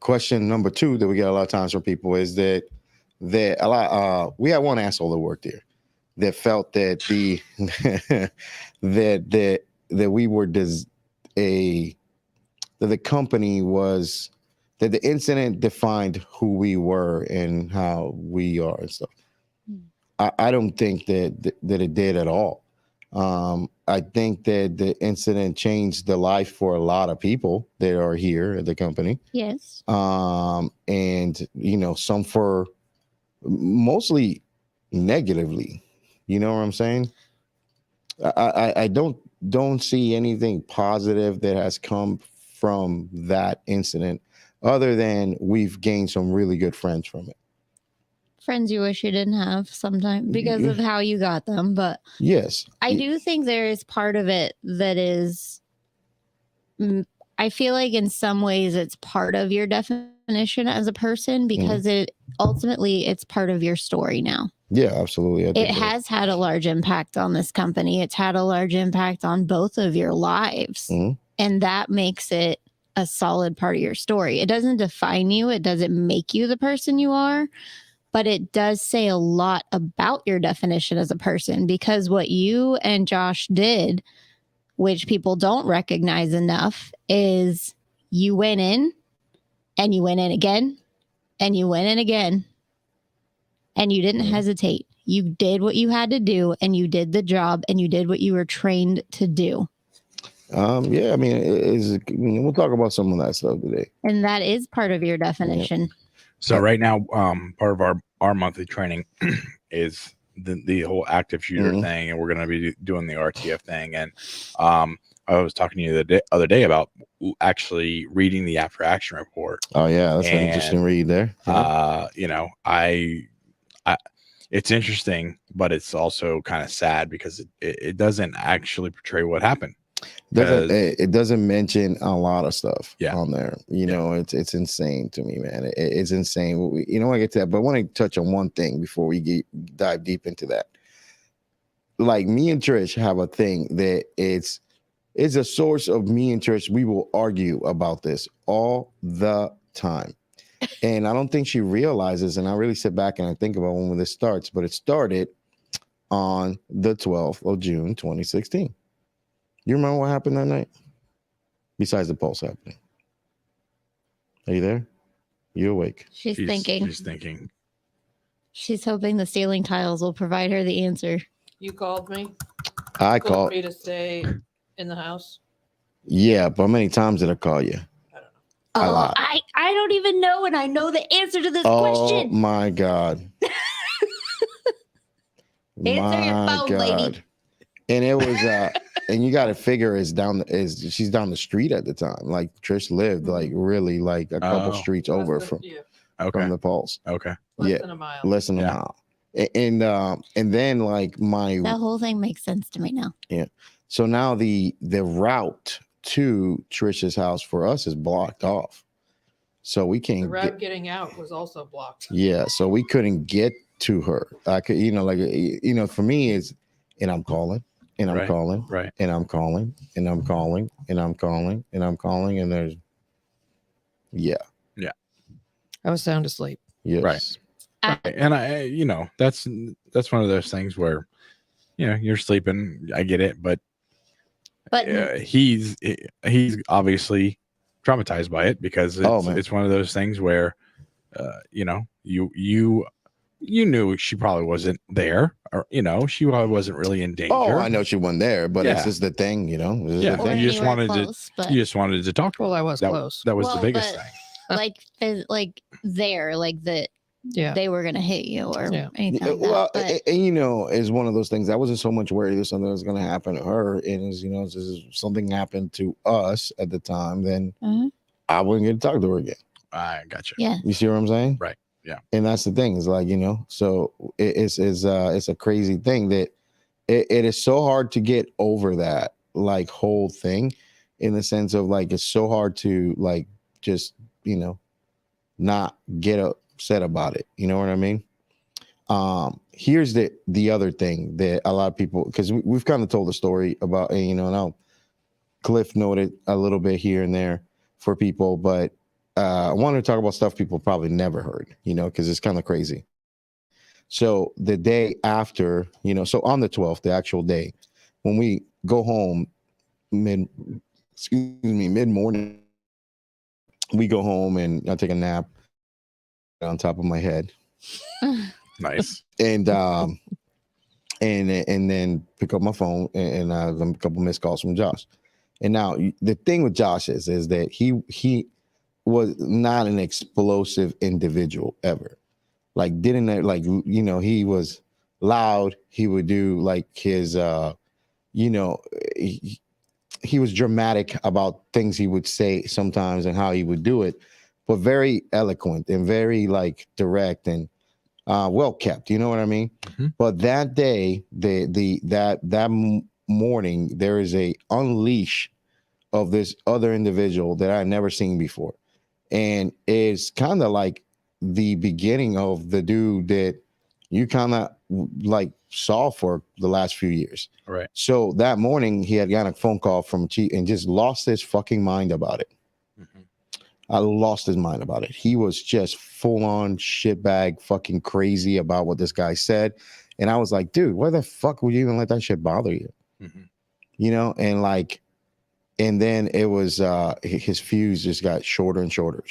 Speaker 1: question number 2 that we get a lot of times from people is that we had one asshole that worked here that felt that that we were that the company was, that the incident defined who we were and how we are and stuff. I don't think that it did at all. I think that the incident changed the life for a lot of people that are here at the company.
Speaker 3: Yes.
Speaker 1: And some for mostly negatively. You know what I'm saying? I don't see anything positive that has come from that incident, other than we've gained some really good friends from it.
Speaker 3: Friends you wish you didn't have sometimes because of how you got them. But
Speaker 1: yes,
Speaker 3: I do think there is part of it that is, I feel like in some ways it's part of your definition as a person because it's part of your story now.
Speaker 1: Yeah, absolutely.
Speaker 3: It has had a large impact on this company. It's had a large impact on both of your lives. And that makes it a solid part of your story. It doesn't define you. It doesn't make you the person you are. But it does say a lot about your definition as a person, because what you and Josh did, which people don't recognize enough, is you went in and you went in again and you went in again and you didn't hesitate. You did what you had to do and you did the job and you did what you were trained to do.
Speaker 1: Yeah, I mean, we'll talk about some of that stuff today.
Speaker 3: And that is part of your definition.
Speaker 1: Yeah.
Speaker 2: So right now, part of our monthly training is the whole active shooter thing, and we're going to be doing the RTF thing. And I was talking to you the other day about actually reading the after action report.
Speaker 1: Oh yeah, that's an interesting read there.
Speaker 2: It's interesting, but it's also kind of sad because it doesn't actually portray what happened.
Speaker 1: It doesn't mention a lot of stuff on there. It's insane to me, man. It's insane. I get to that, but I want to touch on one thing before we dive deep into that. Like, me and Trish have a thing that it's a source of me and Trish. We will argue about this all the time. And I don't think she realizes, and I really sit back and I think about when this starts, but it started on the 12th of June, 2016. You remember what happened that night? Besides the pulse happening. Are you there? You awake?
Speaker 3: She's thinking.
Speaker 2: She's thinking.
Speaker 3: She's hoping the ceiling tiles will provide her the answer.
Speaker 4: You called me?
Speaker 1: I
Speaker 4: Told
Speaker 1: called
Speaker 4: me to stay in the house?
Speaker 1: Yeah, but how many times did I call you?
Speaker 4: I don't know.
Speaker 1: A lot.
Speaker 3: I don't even know, and I know the answer to this question.
Speaker 1: Oh my God.
Speaker 3: Answer your phone, lady.
Speaker 1: And it was and you got to figure she's down the street at the time. Like, Trish lived like really like a couple streets over from the pulse.
Speaker 2: Okay.
Speaker 4: Less than a mile.
Speaker 1: Less than a mile. And then like
Speaker 3: that whole thing makes sense to me now.
Speaker 1: Yeah. So now the route to Trish's house for us is blocked off. So we can't.
Speaker 4: The route getting out was also blocked.
Speaker 1: Yeah. So we couldn't get to her. I could, for me is, and I'm calling. And I'm calling,
Speaker 2: right?
Speaker 1: And I'm calling, and I'm calling, and I'm calling, and I'm calling, and there's, yeah.
Speaker 4: I was sound asleep.
Speaker 1: Yes.
Speaker 2: Right. And that's one of those things where, you're sleeping. I get it, but he's obviously traumatized by it because it's one of those things where, you knew she probably wasn't there, or she probably wasn't really in danger.
Speaker 1: Oh, I know she wasn't there, but it's just the thing, the thing.
Speaker 2: You just wanted to talk to her.
Speaker 4: Well, I was close.
Speaker 2: That was the biggest thing.
Speaker 3: like that. Yeah, they were gonna hit you or anything.
Speaker 1: Well, it's one of those things. I wasn't so much worried that something was gonna happen to her, and something happened to us at the time, then I wouldn't get to talk to her again.
Speaker 2: I got you.
Speaker 3: Yeah,
Speaker 1: you see what I'm saying?
Speaker 2: Right. Yeah.
Speaker 1: And that's the thing. It's like, so it's a crazy thing that it is so hard to get over that like whole thing, in the sense of like, it's so hard to like, just, not get upset about it. You know what I mean? Here's the other thing that a lot of people, because we've kind of told the story about, and I'll cliff noted a little bit here and there for people, but I wanted to talk about stuff people probably never heard, because it's kind of crazy. So the day after, so on the 12th, the actual day, when we go home mid-morning, we go home and I take a nap on top of my head,
Speaker 2: Nice.
Speaker 1: and then pick up my phone and a couple missed calls from Josh. And now the thing with Josh is that he was not an explosive individual ever. Like didn't like he was loud. He would do like his he was dramatic about things he would say sometimes and how he would do it, but very eloquent and very like direct and well kept. You know what I mean?
Speaker 2: Mm-hmm.
Speaker 1: But that day, that morning, there is a unleash of this other individual that I had never seen before, and it's kind of like the beginning of the dude that you kind of like saw for the last few years.
Speaker 2: Right.
Speaker 1: So that morning he had gotten a phone call from Chief and just lost his fucking mind about it.
Speaker 2: Mm-hmm.
Speaker 1: I lost his mind about it. He was just full on shitbag fucking crazy about what this guy said. And I was like, dude, why the fuck would you even let that shit bother you?
Speaker 2: Mm-hmm.
Speaker 1: You know, and then it was his fuse just got shorter and shorter.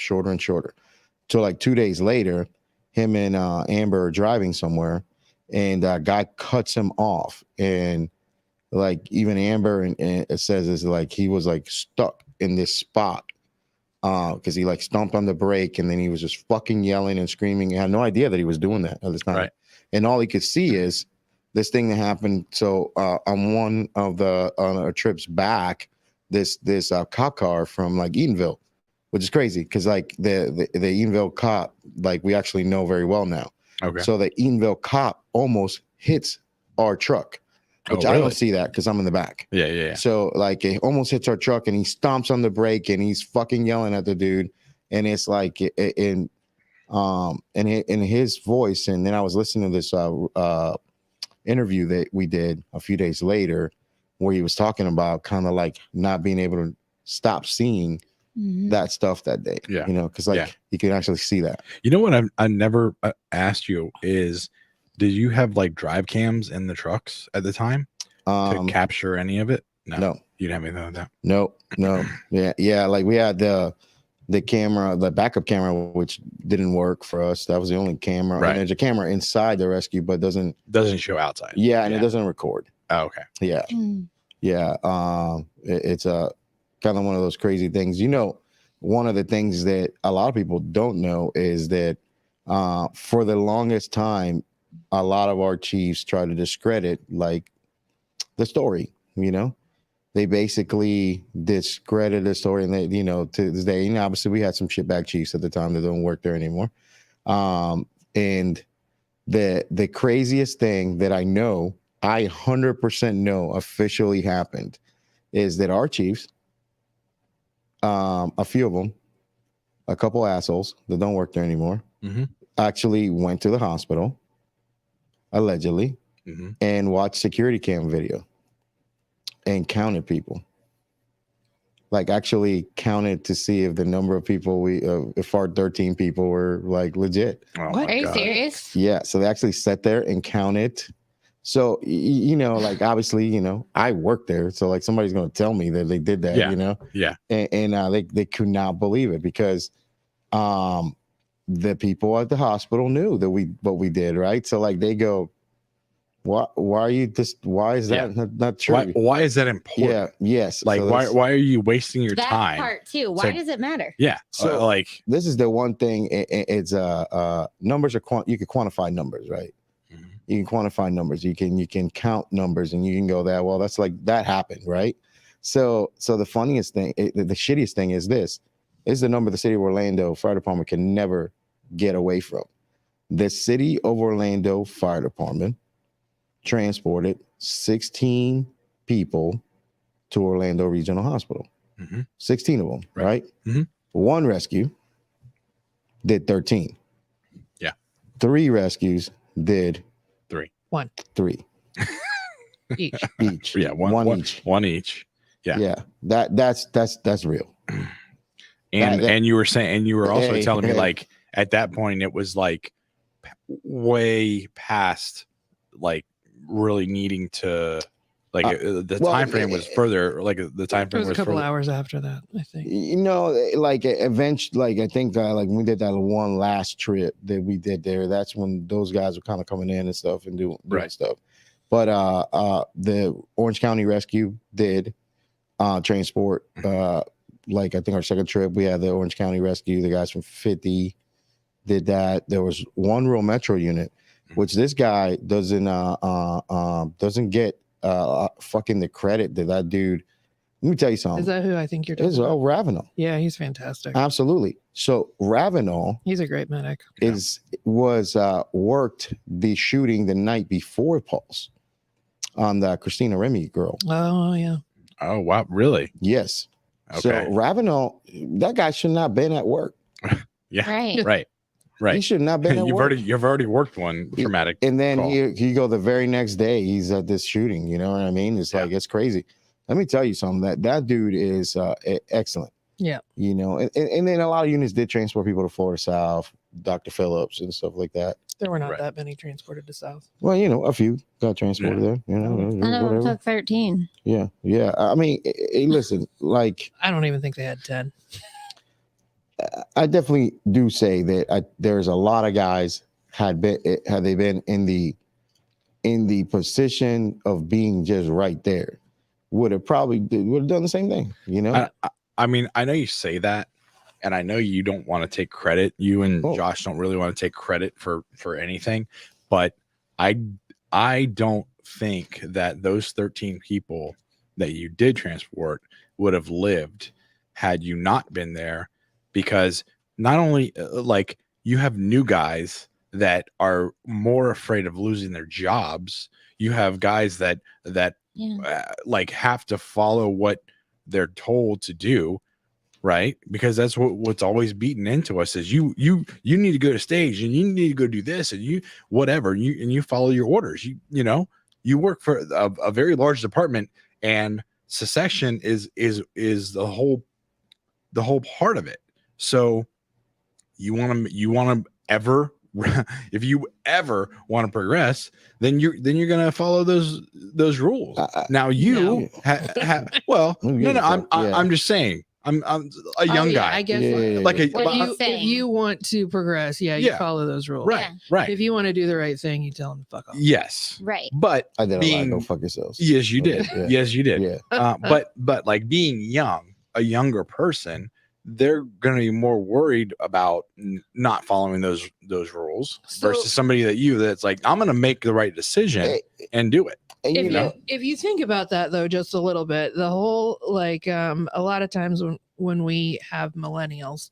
Speaker 1: So like 2 days later, him and Amber are driving somewhere, and a guy cuts him off. And like even Amber and it says is like he was like stuck in this spot because he like stomped on the brake, and then he was just fucking yelling and screaming. He had no idea that he was doing that at this time.
Speaker 2: Right.
Speaker 1: And all he could see is this thing that happened. So on one of the our trips back, this cop car from like Eatonville, which is crazy because like the Eatonville cop, like we actually know very well now.
Speaker 2: Okay.
Speaker 1: So the Eatonville cop almost hits our truck, which I don't see that because I'm in the back.
Speaker 2: Yeah.
Speaker 1: So like it almost hits our truck, and he stomps on the brake, and he's fucking yelling at the dude, and it's like in his voice. And then I was listening to this interview that we did a few days later, where he was talking about kind of like not being able to stop seeing that stuff that day.
Speaker 2: Yeah.
Speaker 1: You know, because like you can actually see that.
Speaker 2: You know what I never asked you is, did you have like drive cams in the trucks at the time to capture any of it?
Speaker 1: No.
Speaker 2: You didn't have anything like that?
Speaker 1: No. Yeah. Like we had the camera, the backup camera, which didn't work for us. That was the only camera.
Speaker 2: Right.
Speaker 1: And there's a camera inside the rescue, but doesn't
Speaker 2: show outside.
Speaker 1: Yeah, and it doesn't record.
Speaker 2: Oh, okay.
Speaker 1: Yeah. Yeah. It's a kind of one of those crazy things. You know, one of the things that a lot of people don't know is that for the longest time, a lot of our chiefs try to discredit like the story. You know, they basically discredit the story, and they, you know, to this day, you know, obviously we had some shitbag chiefs at the time that don't work there anymore. And the craziest thing that I 100% know officially happened is that our chiefs, a few of them, a couple assholes that don't work there anymore, actually went to the hospital, allegedly, and watched security cam video and counted people. Like actually counted to see if the number of people if our 13 people were like legit.
Speaker 2: Oh,
Speaker 3: what? Are you serious?
Speaker 1: Yeah. So they actually sat there and counted. So, you know, like obviously, you know, I worked there. So like somebody's going to tell me that they did that, you know?
Speaker 2: Yeah.
Speaker 1: And they could not believe it because the people at the hospital knew that what we did, right? So like they go, why are you just, why is that not true?
Speaker 2: Why is that important?
Speaker 1: Yeah. Yes.
Speaker 2: Like,
Speaker 1: so
Speaker 2: why are you wasting your
Speaker 3: that
Speaker 2: time?
Speaker 3: part too. Why does it matter?
Speaker 2: Yeah.
Speaker 1: So
Speaker 2: like,
Speaker 1: this is the one thing. It's numbers are you can quantify numbers, right? You can quantify numbers. You can count numbers, and you can go that. Well, that's like that happened, right? So the funniest thing, the shittiest thing is this is the number the city of Orlando Fire Department can never get away from. The city of Orlando Fire Department transported 16 people to Orlando Regional Hospital. 16 of them, right? One rescue did 13.
Speaker 2: Yeah.
Speaker 1: 3 rescues did 3 each.
Speaker 2: Yeah, one each. Yeah.
Speaker 1: That's real.
Speaker 2: And you were saying, and you were also telling me like at that point it was like way past like really needing to Like the
Speaker 1: well,
Speaker 2: time frame was further. Like the time
Speaker 4: It
Speaker 2: frame
Speaker 4: was a
Speaker 2: was
Speaker 4: couple
Speaker 2: further.
Speaker 4: hours after that, I think.
Speaker 1: like eventually, like I think like when we did that one last trip that we did there, that's when those guys were kind of coming in and stuff and doing
Speaker 2: Right.
Speaker 1: stuff. But the Orange County Rescue did transport. Like I think our second trip, we had the Orange County Rescue. The guys from 50 did that. There was one rural metro unit, which this guy doesn't get fucking the credit that dude. Let me tell you something.
Speaker 4: Is that who I think you're talking
Speaker 1: It's
Speaker 4: about?
Speaker 1: Ravenel.
Speaker 4: Yeah, he's fantastic.
Speaker 1: Absolutely. So Ravenel
Speaker 4: He's a great medic.
Speaker 1: was worked the shooting the night before Pulse on the Christina Remy girl.
Speaker 4: Oh, yeah.
Speaker 2: Oh wow, really?
Speaker 1: Yes.
Speaker 2: Okay.
Speaker 1: So Ravenel, that guy should not have been at work.
Speaker 2: Yeah.
Speaker 3: Right.
Speaker 2: Right.
Speaker 1: He should not have been at work.
Speaker 2: You've already worked one traumatic.
Speaker 1: And then
Speaker 2: call.
Speaker 1: he go the very next day, he's at this shooting. You know what I mean? It's like, it's crazy. Let me tell you something, that dude is excellent.
Speaker 4: Yeah.
Speaker 1: You know, and then a lot of units did transport people to Florida South, Dr. Phillips and stuff like that.
Speaker 4: There were not that many transported to South.
Speaker 1: Well, you know, a few got transported there, you know,
Speaker 3: I know it
Speaker 1: whatever.
Speaker 3: took 13.
Speaker 1: Yeah. I mean, hey, listen, like,
Speaker 4: I don't even think they had 10.
Speaker 1: I definitely do say that there's a lot of guys had they been in the position of being just right there, would have done the same thing, you know.
Speaker 2: I mean, I know you say that, and I know you don't want to take credit. You and Josh don't really want to take credit for anything, but I don't think that those 13 people that you did transport would have lived had you not been there, because not only like you have new guys that are more afraid of losing their jobs. You have guys that like have to follow what they're told to do, right? Because that's what's always beaten into us is you need to go to stage and you need to go do this and you whatever you follow your orders. You know you work for a very large department, and secession is the whole part of it. So you want to ever if you ever want to progress, then you're gonna follow those rules. Now you well, no, I'm just saying. I'm a young guy.
Speaker 4: I guess
Speaker 2: like
Speaker 4: if you want to progress, you follow those rules.
Speaker 2: Right, right.
Speaker 4: If you want to do the right thing, you tell them to fuck off.
Speaker 2: Yes,
Speaker 3: right.
Speaker 2: But
Speaker 1: I did a lot. Go fuck yourselves.
Speaker 2: Yes, you did.
Speaker 1: Yeah.
Speaker 2: Yes, you did.
Speaker 1: Yeah.
Speaker 2: But like being a younger person, they're going to be more worried about not following those rules versus somebody that's like, I'm going to make the right decision and do it.
Speaker 4: If you think about that though, just a little bit, the whole like a lot of times when we have millennials,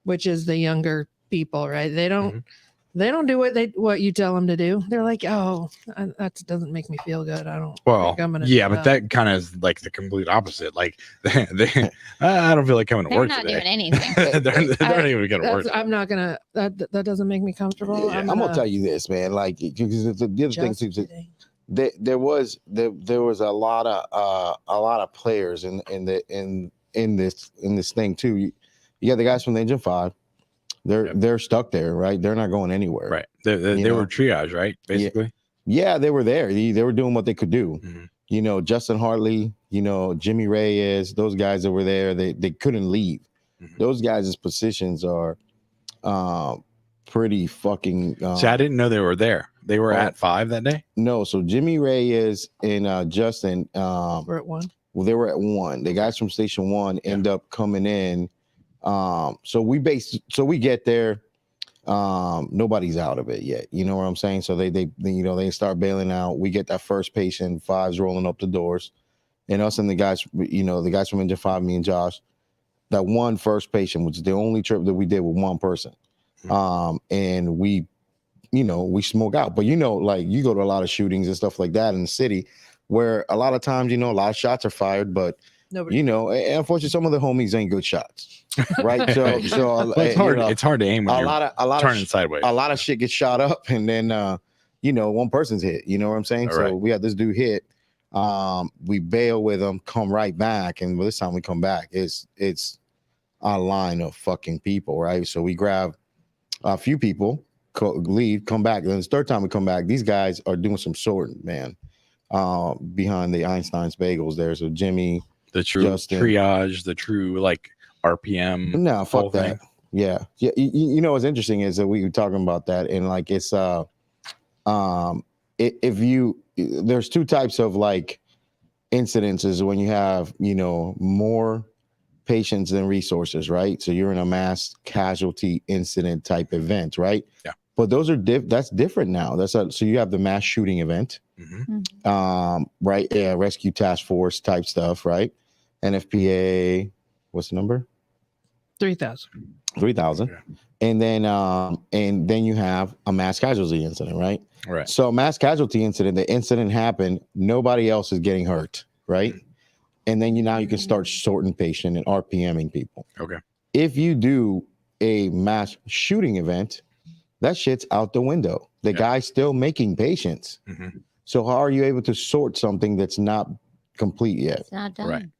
Speaker 4: which is the younger people, right? They don't do what you tell them to do. They're like, oh, that doesn't make me feel good. I don't.
Speaker 2: Well,
Speaker 4: think I'm gonna
Speaker 2: but that kind of is like the complete opposite. Like I don't feel like coming to work today.
Speaker 3: They're not doing anything.
Speaker 2: they're not even going to work.
Speaker 4: I'm not gonna. That doesn't make me comfortable.
Speaker 1: Yeah, I'm gonna tell you this, man. Like, because the other thing too, there was a lot of players in this thing too. You got the guys from the Engine 5. They're stuck there, right? They're not going anywhere.
Speaker 2: Right. They were triage, right? Basically.
Speaker 1: Yeah, they were there. They were doing what they could do.
Speaker 2: Mm-hmm.
Speaker 1: You know, Justin Hartley, you know, Jimmy Reyes, those guys that were there, they couldn't leave. Mm-hmm. Those guys' positions are pretty fucking
Speaker 2: See, I didn't know they were there. They were at 5 that day?
Speaker 1: No, so Jimmy Reyes and Justin
Speaker 4: were at 1.
Speaker 1: Well, they were at 1. The guys from Station 1 end up coming in. So we get there. Nobody's out of it yet. You know what I'm saying? So they start bailing out. We get that first patient, 5's rolling up the doors. And us and the guys from Engine 5, me and Josh, that one first patient, which is the only trip that we did with one person. And we smoke out. But like you go to a lot of shootings and stuff like that in the city where a lot of times, a lot of shots are fired, but unfortunately some of the homies ain't good shots. Right. So
Speaker 2: it's hard. It's hard to aim when you're turning sideways.
Speaker 1: A lot of shit gets shot up and then one person's hit. You know what I'm saying?
Speaker 2: All
Speaker 1: so
Speaker 2: right.
Speaker 1: we had this dude hit. We bail with him, come right back, and this time we come back, it's a line of fucking people, right? So we grab a few people, leave, come back. Then the third time we come back, these guys are doing some sorting, man. behind the Einstein's bagels there. So Jimmy,
Speaker 2: The true
Speaker 1: Justin.
Speaker 2: triage, the true like RPM.
Speaker 1: no,
Speaker 2: whole
Speaker 1: fuck
Speaker 2: thing.
Speaker 1: that. Yeah. You know what's interesting is that we were talking about that, and like it's if you there's two types of like incidences when you have more patients than resources, right? So you're in a mass casualty incident type event, right?
Speaker 2: Yeah.
Speaker 1: But those are that's different now. So you have the mass shooting event, right? Yeah, rescue task force type stuff, right? NFPA, what's the number?
Speaker 4: 3,000.
Speaker 1: 3,000.
Speaker 2: Yeah.
Speaker 1: And then you have a mass casualty incident, right?
Speaker 2: Right.
Speaker 1: So mass casualty incident, the incident happened, nobody else is getting hurt, right? And then now you can start sorting patient and RPMing people.
Speaker 2: Okay.
Speaker 1: If you do a mass shooting event, that shit's out the window. The guy's still making patients. So how are you able to sort something that's not complete yet?
Speaker 3: It's not done.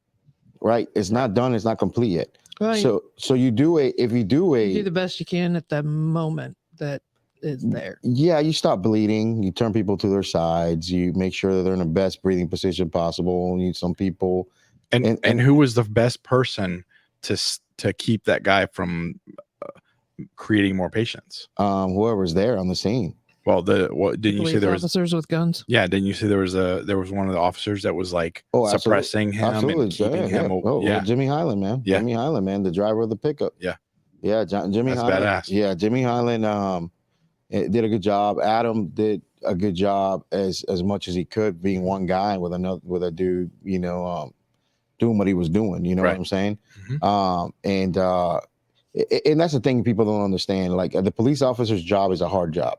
Speaker 1: Right. It's not done. It's not complete yet.
Speaker 4: Well,
Speaker 1: So you do
Speaker 4: you do the best you can at the moment that is there.
Speaker 1: Yeah, you stop bleeding. You turn people to their sides. You make sure that they're in the best breathing position possible. Some people.
Speaker 2: And who was the best person to keep that guy from creating more patients?
Speaker 1: Whoever's there on the scene.
Speaker 2: Well, didn't you say there was
Speaker 4: officers with guns?
Speaker 2: Yeah, didn't you say there was one of the officers that was like suppressing him
Speaker 1: absolutely.
Speaker 2: and keeping him?
Speaker 1: Well, Jimmy Highland, man.
Speaker 2: Yeah.
Speaker 1: Jimmy Highland, man, the driver of the pickup.
Speaker 2: Yeah.
Speaker 1: Yeah, Jimmy
Speaker 2: That's
Speaker 1: Highland.
Speaker 2: badass.
Speaker 1: Yeah, Jimmy Highland did a good job. Adam did a good job as much as he could, being one guy with a dude, doing what he was doing. You know what I'm saying? And that's the thing people don't understand. Like the police officer's job is a hard job.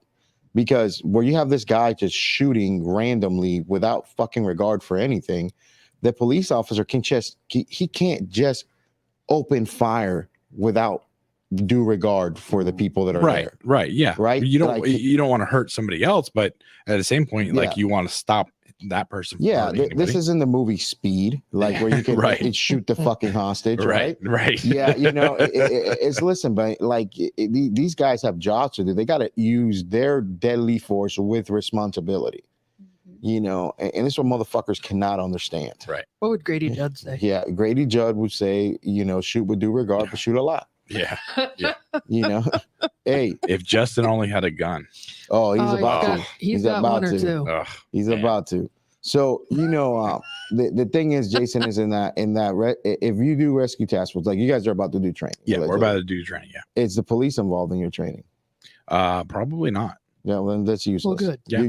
Speaker 1: Because where you have this guy just shooting randomly without fucking regard for anything, the police officer can't just open fire without due regard for the people that are there.
Speaker 2: Right. Yeah.
Speaker 1: Right.
Speaker 2: You don't want to hurt somebody else, but at the same point, like you want to stop that person.
Speaker 1: Yeah. This is in the movie Speed, like where you can shoot the fucking hostage. Right. Yeah. It's listen, but like these guys have jobs to do. They got to use their deadly force with responsibility. And this is what motherfuckers cannot understand.
Speaker 2: Right.
Speaker 4: What would Grady Judd say?
Speaker 1: Yeah. Grady Judd would say, shoot with due regard, but shoot a lot.
Speaker 2: Yeah.
Speaker 1: Hey,
Speaker 2: if Justin only had a gun.
Speaker 1: Oh, he's about to.
Speaker 4: He's got
Speaker 1: about
Speaker 4: one or
Speaker 1: to.
Speaker 4: two.
Speaker 1: He's about to. So the thing is, Jason is in that if you do rescue task force, like you guys are about to do training.
Speaker 2: Yeah, we're about to do training. Yeah.
Speaker 1: Is the police involved in your training?
Speaker 2: Probably not.
Speaker 1: Yeah, well, then that's useless.
Speaker 4: Well, good.
Speaker 2: Yeah.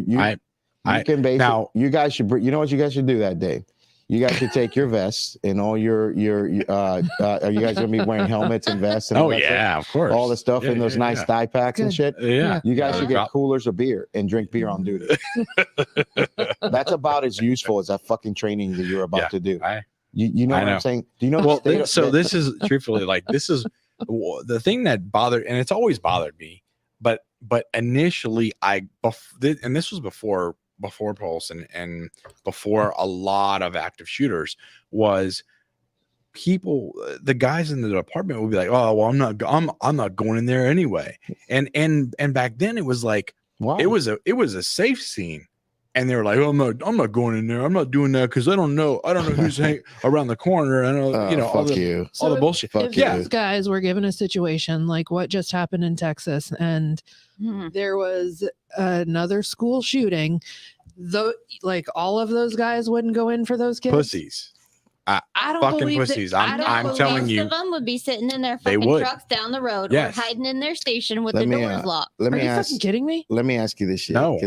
Speaker 1: You can basically. You guys should. You know what you guys should do that day? You guys should take your vests and all your are you guys gonna be wearing helmets and vests? And
Speaker 2: of course.
Speaker 1: All the stuff in those nice thigh packs and shit.
Speaker 2: Yeah.
Speaker 1: You guys should get coolers of beer and drink beer on duty. That's about as useful as that fucking training that you're about to do. You know what I'm saying? Do you know?
Speaker 2: Well, this is truthfully this is the thing that bothered, and it's always bothered me. But initially, and this was before Pulse and before a lot of active shooters, was the guys in the department would be like, oh well, I'm not going in there anyway. And back then it was like, wow. it was a safe scene. And they were like, oh, I'm not going in there. I'm not doing that because I don't know who's around the corner. I know, all the bullshit.
Speaker 4: If these guys were given a situation like what just happened in Texas, and there was another school shooting, like all of those guys wouldn't go in for those kids.
Speaker 2: Pussies.
Speaker 3: I don't
Speaker 2: fucking
Speaker 3: believe
Speaker 2: pussies.
Speaker 3: I'm
Speaker 2: telling you,
Speaker 3: most of them would be sitting in their fucking trucks down the road or hiding in their station with the doors locked.
Speaker 4: Are you fucking kidding me?
Speaker 1: Let me ask you this shit.
Speaker 2: No.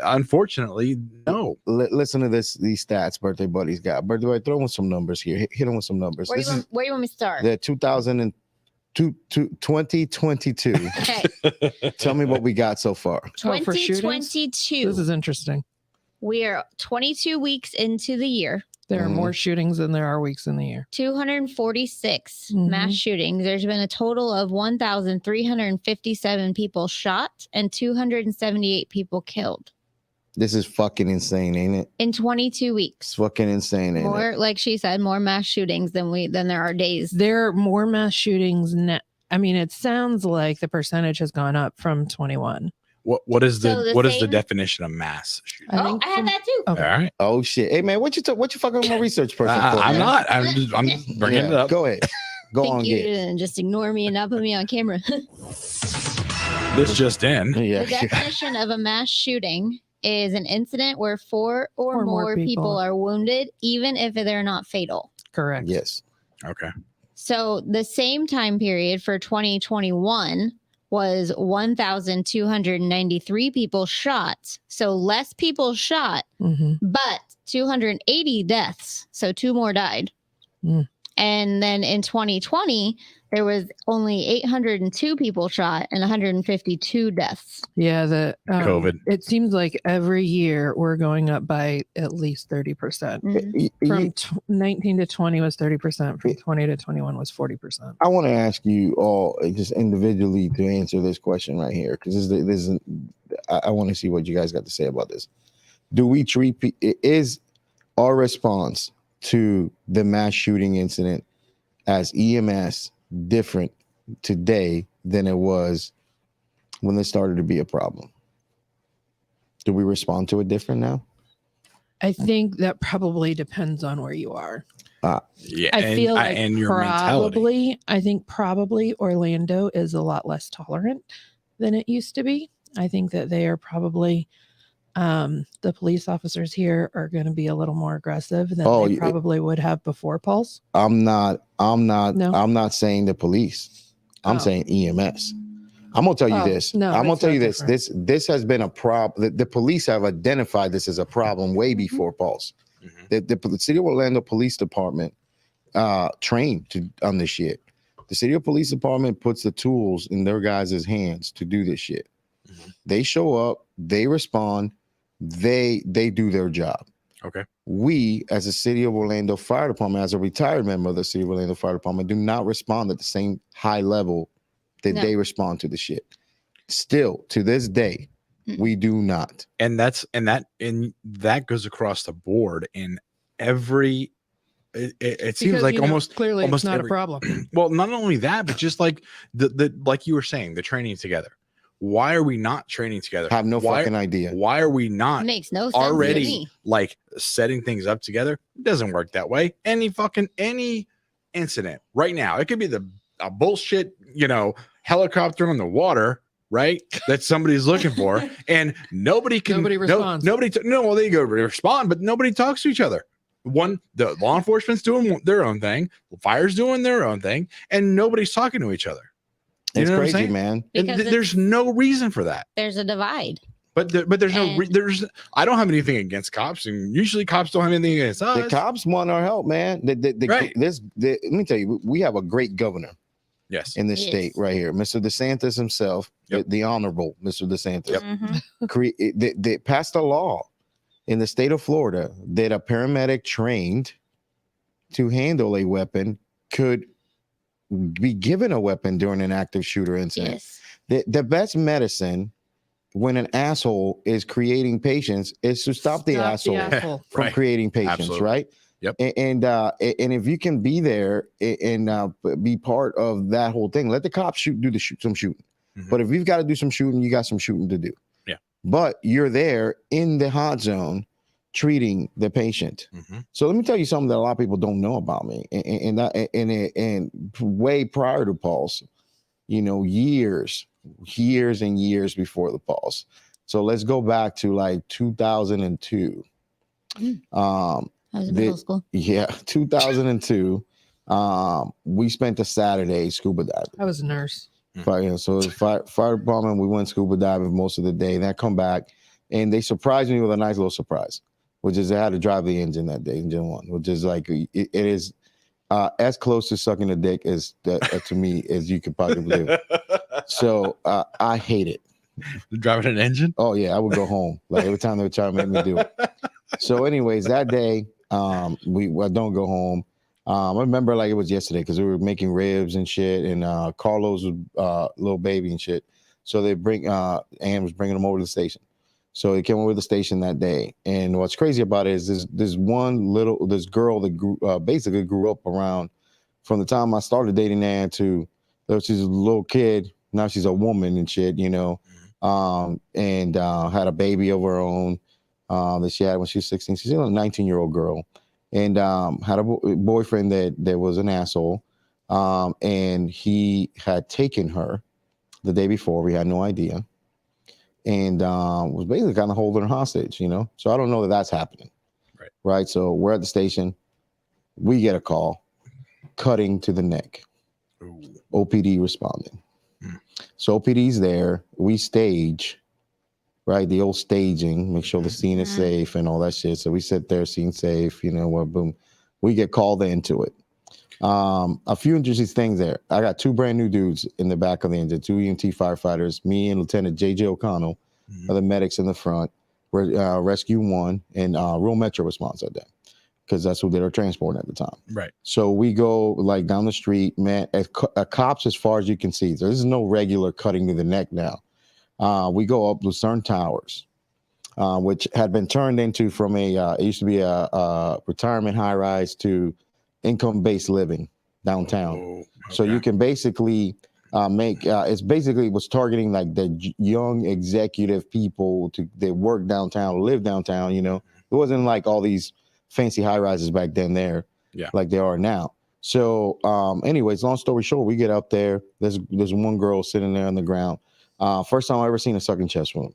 Speaker 2: Unfortunately, no.
Speaker 1: Listen to these stats Birthday Buddy's got. Birthday Buddy, throw in some numbers here. Hit him with some numbers.
Speaker 3: Where you want me to start?
Speaker 1: The 2022.
Speaker 3: Okay.
Speaker 1: Tell me what we got so far.
Speaker 3: 2022.
Speaker 4: This is interesting.
Speaker 3: We are 22 weeks into the year.
Speaker 4: There are more shootings than there are weeks in the year.
Speaker 3: 246 mass shootings. There's been a total of 1,357 people shot and 278 people killed.
Speaker 1: This is fucking insane, ain't it?
Speaker 3: In 22 weeks.
Speaker 1: It's fucking insane, ain't
Speaker 3: it? Like she said, more mass shootings than there are days.
Speaker 4: There are more mass shootings now. I mean, it sounds like the percentage has gone up from 21.
Speaker 2: What is
Speaker 3: So
Speaker 2: the
Speaker 3: the
Speaker 2: what is the
Speaker 3: same-
Speaker 2: definition of mass shooting?
Speaker 4: I
Speaker 3: Oh,
Speaker 4: think
Speaker 3: I had
Speaker 4: from-
Speaker 3: that too.
Speaker 4: Okay.
Speaker 2: All right.
Speaker 1: Oh shit! Hey man, what you fucking my research person for?
Speaker 2: I'm
Speaker 1: man?
Speaker 2: not. I'm just bringing it up.
Speaker 1: Go ahead. Go
Speaker 3: Think
Speaker 1: on,
Speaker 3: you
Speaker 1: get.
Speaker 3: didn't just ignore me and not put me on camera.
Speaker 2: This just in.
Speaker 1: Yeah.
Speaker 3: The definition of a mass shooting is an incident where 4 or
Speaker 4: Or more
Speaker 3: more people
Speaker 4: people.
Speaker 3: are wounded, even if they're not fatal.
Speaker 4: Correct.
Speaker 1: Yes.
Speaker 2: Okay.
Speaker 3: So the same time period for 2021 was 1,293 people shot. So less people shot,
Speaker 4: Hmm.
Speaker 3: but 280 deaths. So 2 more died.
Speaker 4: Mm.
Speaker 3: And then in 2020, there was only 802 people shot and 152 deaths.
Speaker 4: Yeah,
Speaker 2: COVID.
Speaker 4: It seems like every year we're going up by at least 30%.
Speaker 3: Mhm.
Speaker 4: From 19 to 20 was 30%. From 20 to 21 was 40%.
Speaker 1: I want to ask you all just individually to answer this question right here because I want to see what you guys got to say about this. Do we treat is our response to the mass shooting incident as EMS different today than it was when this started to be a problem? Do we respond to it different now?
Speaker 4: I think that probably depends on where you are.
Speaker 2: Yeah.
Speaker 4: I feel like
Speaker 2: and your mentality.
Speaker 4: I think probably Orlando is a lot less tolerant than it used to be. I think that they are probably the police officers here are going to be a little more aggressive than they probably would have before, Pulse.
Speaker 1: I'm not
Speaker 4: No?
Speaker 1: saying the police. I'm
Speaker 4: Oh.
Speaker 1: saying EMS. I'm gonna tell you this.
Speaker 4: No,
Speaker 1: I'm gonna
Speaker 4: it's
Speaker 1: tell
Speaker 4: not
Speaker 1: you this.
Speaker 4: different.
Speaker 1: This has been a problem. The police have identified this as a problem way before Pulse.
Speaker 2: Mhm.
Speaker 1: The City of Orlando Police Department trained on this shit. The City of Police Department puts the tools in their guys' hands to do this shit.
Speaker 2: Mhm.
Speaker 1: They show up, they respond, they do their job.
Speaker 2: Okay.
Speaker 1: We, as a City of Orlando Fire Department, as a retired member of the City of Orlando Fire Department, do not respond at the same high level that
Speaker 3: No.
Speaker 1: they respond to the shit. Still, to this day, we do not.
Speaker 2: And that goes across the board in every. It seems
Speaker 4: Because,
Speaker 2: like
Speaker 4: you know,
Speaker 2: almost
Speaker 4: clearly
Speaker 2: almost
Speaker 4: it's not
Speaker 2: every-
Speaker 4: a problem.
Speaker 2: Well, not only that, but just like the like you were saying, the training together. Why are we not training together?
Speaker 1: Have no
Speaker 2: why,
Speaker 1: fucking idea.
Speaker 2: Why are we not
Speaker 3: Makes no sense
Speaker 2: already
Speaker 3: to me.
Speaker 2: like setting things up together? It doesn't work that way. Any incident right now, it could be a bullshit, helicopter on the water, right? That somebody's looking for, and nobody responds. Well, they go respond, but nobody talks to each other. The law enforcement's doing their own thing, the fire's doing their own thing, and nobody's talking to each other. You
Speaker 1: It's
Speaker 2: know what I'm
Speaker 1: crazy,
Speaker 2: saying?
Speaker 1: man.
Speaker 2: And
Speaker 3: Because
Speaker 2: there's no reason for that.
Speaker 3: There's a divide.
Speaker 2: But there's no
Speaker 3: And-
Speaker 2: I don't have anything against cops, and usually cops don't have anything against us.
Speaker 1: The cops want our help, man.
Speaker 2: Right.
Speaker 1: Let me tell you, we have a great governor
Speaker 2: Yes.
Speaker 1: in this
Speaker 3: Yes.
Speaker 1: state right here, Mr. DeSantis himself,
Speaker 2: Yep.
Speaker 1: the honorable Mr. DeSantis.
Speaker 2: Yep.
Speaker 1: They passed a law in the state of Florida that a paramedic trained to handle a weapon could be given a weapon during an active shooter incident.
Speaker 3: Yes.
Speaker 1: The best medicine when an asshole is creating patients is to stop the asshole from
Speaker 2: Right.
Speaker 1: creating patients,
Speaker 2: Absolutely.
Speaker 1: right?
Speaker 2: Yep.
Speaker 1: And if you can be there and be part of that whole thing, let the cops some shooting.
Speaker 2: Mhm.
Speaker 1: But if you've got to do some shooting, you got some shooting to do.
Speaker 2: Yeah.
Speaker 1: But you're there in the hot zone treating the patient.
Speaker 2: Mhm.
Speaker 1: So let me tell you something that a lot of people don't know about me, and way prior to Pulse, years and years before the Pulse. So let's go back to like 2002.
Speaker 3: I was in middle school.
Speaker 1: Yeah, 2002. We spent a Saturday scuba diving.
Speaker 4: I was a nurse.
Speaker 1: So it was fire department. We went scuba diving most of the day. And I come back, and they surprised me with a nice little surprise, which is I had to drive the engine that day, engine one, which is like it is as close to sucking a dick as to me as you could possibly do. So I hate it.
Speaker 2: Driving an engine?
Speaker 1: Oh yeah, I would go home like every time they would try to make me do it. So, anyways, that day I don't go home. I remember like it was yesterday because we were making ribs and shit, and Carlos was little baby and shit. So they Ann was bringing them over to the station. So they came over to the station that day, and what's crazy about it is this girl that basically grew up around from the time I started dating Ann to she's a little kid. Now she's a woman and shit, and had a baby of her own that she had when she was 16. She's a 19-year-old girl, and had a boyfriend that was an asshole, and he had taken her the day before. We had no idea, and was basically kind of holding her hostage, you know. So I don't know that that's happening, right? So we're at the station, we get a call, cutting to the neck.
Speaker 2: Ooh.
Speaker 1: OPD responding. So OPD's there. We stage, right? The old staging, make sure the scene is safe and all that shit. So we sit there, scene safe, you know, well, boom. We get called into it. A few interesting things there. I got 2 brand new dudes in the back of the engine, 2 EMT firefighters, me and Lieutenant JJ O'Connell, are the medics in the front. We're Rescue 1 and Rural Metro response at that, because that's who did our transporting at the time.
Speaker 2: Right.
Speaker 1: So we go like down the street, man, cops as far as you can see. So there's no regular cutting to the neck now. We go up Lucerne Towers, which had been turned into from it used to be a retirement high rise to income-based living downtown.
Speaker 2: Oh, okay.
Speaker 1: So you can basically was targeting like the young executive people that work downtown, live downtown, you know. It wasn't like all these fancy high rises back then there, like they are now. So anyways, long story short, we get up there. There's one girl sitting there on the ground. First time I ever seen a sucking chest wound.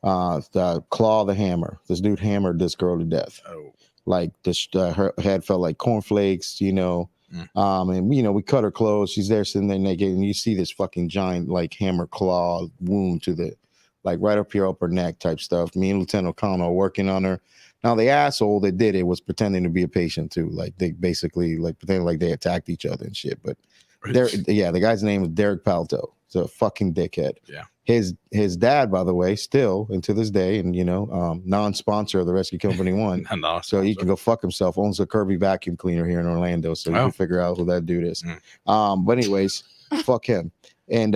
Speaker 1: The claw, the hammer. This dude hammered this girl to death.
Speaker 2: Oh.
Speaker 1: Like this, her head felt like cornflakes, you know. And you know, we cut her clothes. She's there sitting there naked, and you see this fucking giant like hammer claw wound to the, like right up here up her neck type stuff. Me and Lieutenant O'Connell are working on her. Now the asshole that did it was pretending to be a patient too. Like they basically like pretending like they attacked each other and shit. But the guy's name is Derek Palto. He's a fucking dickhead.
Speaker 2: Yeah.
Speaker 1: His dad, by the way, still and to this day, and you know, non-sponsor of the Rescue Company 1. So he can go fuck himself. Owns a Kirby vacuum cleaner here in Orlando, so you can figure out who that dude is. But anyways, fuck him. And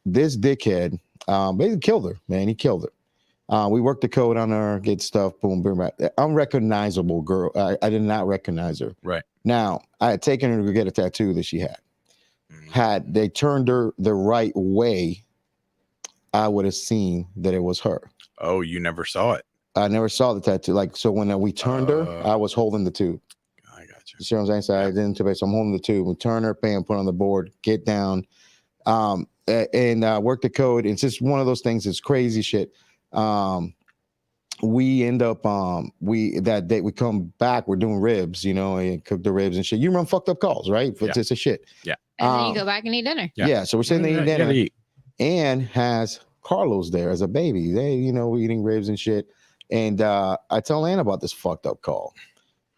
Speaker 1: this dickhead basically killed her, man. He killed her. We worked the code on her, get stuff, boom, boom, back. Unrecognizable girl. I did not recognize her.
Speaker 2: Right.
Speaker 1: Now, I had taken her to get a tattoo that she had. Had they turned her the right way, I would have seen that it was her.
Speaker 2: Oh, you never saw it?
Speaker 1: I never saw the tattoo. Like, so when we turned her, I was holding the tube.
Speaker 2: I got you.
Speaker 1: You see what I'm saying? So I didn't, so I'm holding the tube. We turn her, bam, put on the board, get down, and work the code. It's just one of those things. It's crazy shit. We end up, that day we come back, we're doing ribs, you know, and cook the ribs and shit. You run fucked up calls, right? It's just a shit.
Speaker 2: Yeah.
Speaker 3: And then you go back and eat dinner.
Speaker 1: Yeah. So we're sitting there eating dinner. And has Carlos there as a baby. They, you know, we're eating ribs and shit. And I tell Ann about this fucked up call.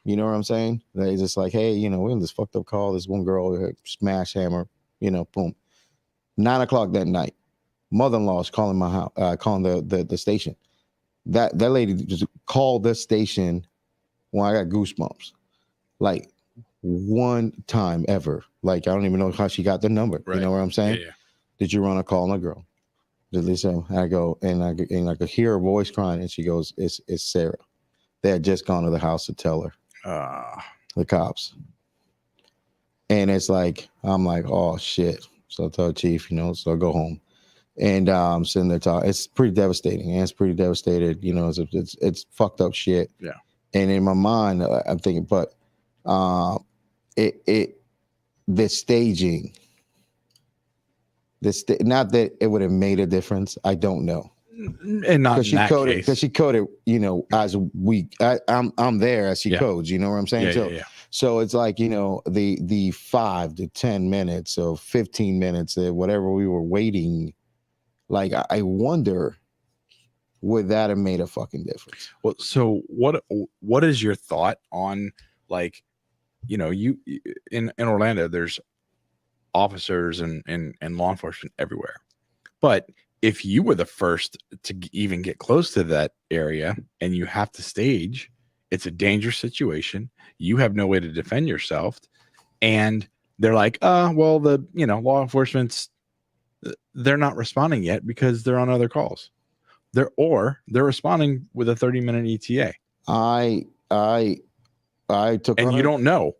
Speaker 1: You know what I'm saying? They just like, hey, you know, we're in this fucked up call. This one girl smash hammer, you know, boom. 9:00 that night, mother-in-law is calling my house, calling the station. That lady just called the station when I got goosebumps. Like one time ever. Like I don't even know how she got the number. Right. You know what I'm saying?
Speaker 2: Yeah.
Speaker 1: Did you run a call on a girl? Did listen? I go and I could hear her voice crying, and she goes, "It's Sarah." They had just gone to the house to tell her, the cops. And it's like I'm like, oh shit. So I tell the chief, you know, so I go home, and I'm sitting there talking. It's pretty devastating. And it's pretty devastated. You know, it's fucked up shit.
Speaker 2: Yeah.
Speaker 1: And in my mind, I'm thinking, but the staging. Not that it would have made a difference. I don't know.
Speaker 2: And not in that case.
Speaker 1: Because she coded, you know, as I'm there as she codes. You know what I'm saying? So it's like, you know, the 5 to 10 minutes or 15 minutes, whatever we were waiting. Like I wonder, would that have made a fucking difference?
Speaker 2: Well, so what is your thought on, like, you know, you in Orlando, there's officers and law enforcement everywhere, but if you were the first to even get close to that area and you have to stage, it's a dangerous situation. You have no way to defend yourself, and they're like, well, the law enforcement's, they're not responding yet because they're on other calls. They're responding with a 30-minute ETA.
Speaker 1: I took
Speaker 2: and
Speaker 1: on
Speaker 2: you don't know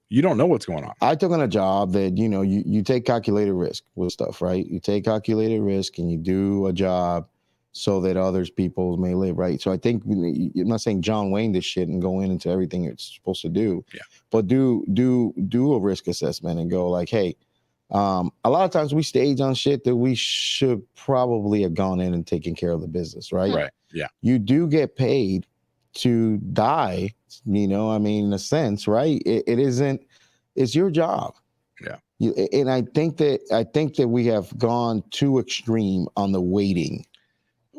Speaker 2: what's going on.
Speaker 1: I took on a job that, you know, you take calculated risk with stuff, right? You take calculated risk and you do a job so that others people may live, right? So I think you're not saying John Wayne this shit and go into everything it's supposed to do, but do a risk assessment and go like, hey, a lot of times we stage on shit that we should probably have gone in and taken care of the business, right?
Speaker 2: Right. Yeah.
Speaker 1: You do get paid to die, you know, I mean, in a sense, right? It isn't, it's your job.
Speaker 2: Yeah.
Speaker 1: And I think that we have gone too extreme on the waiting.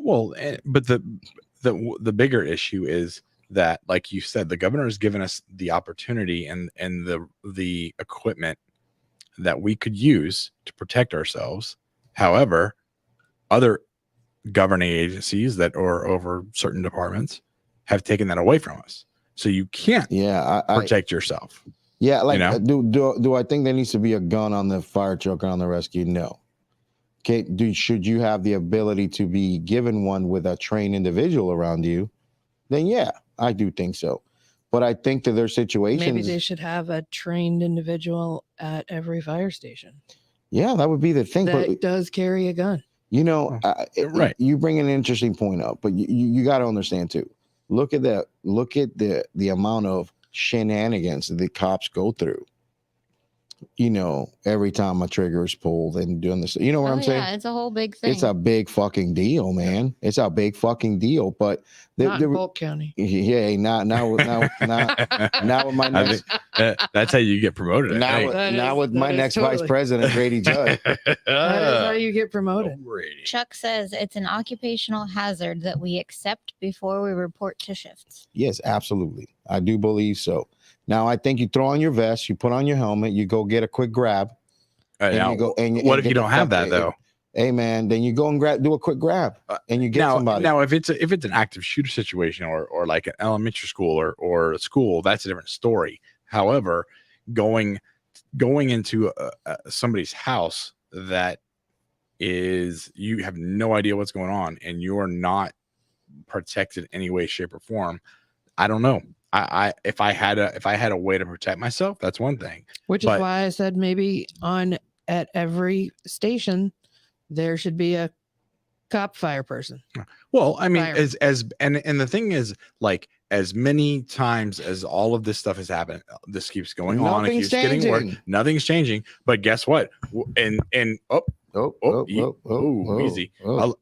Speaker 2: Well, but the bigger issue is that, like you said, the governor has given us the opportunity and the equipment that we could use to protect ourselves. However, other governing agencies that are over certain departments have taken that away from us. So you can't protect yourself.
Speaker 1: Yeah, like,
Speaker 2: you know?
Speaker 1: do I think there needs to be a gun on the fire truck or on the rescue? No. Okay, should you have the ability to be given one with a trained individual around you? Then yeah, I do think so. But I think that there's situations.
Speaker 4: Maybe they should have a trained individual at every fire station.
Speaker 1: Yeah, that would be the thing.
Speaker 4: That does carry a gun.
Speaker 1: You know,
Speaker 2: right.
Speaker 1: You bring an interesting point up, but you got to understand too. Look at the amount of shenanigans that the cops go through. You know, every time a trigger is pulled and doing this, you know what I'm saying?
Speaker 3: Yeah, it's a whole big thing.
Speaker 1: It's a big fucking deal, man. It's a big fucking deal. But
Speaker 4: not in Polk County.
Speaker 1: Yeah, not with my next.
Speaker 2: That's how you get promoted.
Speaker 1: Now with my next vice president, Grady Judd.
Speaker 4: That is how you get promoted.
Speaker 3: Chuck says it's an occupational hazard that we accept before we report to shifts.
Speaker 1: Yes, absolutely. I do believe so. Now, I think you throw on your vest, you put on your helmet, you go get a quick grab.
Speaker 2: Now,
Speaker 1: you go,
Speaker 2: what if you don't have that though?
Speaker 1: Hey man, then you go and do a quick grab, and you get somebody.
Speaker 2: Now, if it's an active shooter situation or like an elementary school or a school, that's a different story. However, going into somebody's house that is, you have no idea what's going on and you're not protected in any way, shape, or form. I don't know. If I had a way to protect myself, that's one thing.
Speaker 4: Which is why I said maybe at every station there should be a cop fire person.
Speaker 2: Well, I mean, and the thing is, like, as many times as all of this stuff has happened, this keeps going on. It keeps getting worse. Nothing's changing. But guess what? Easy.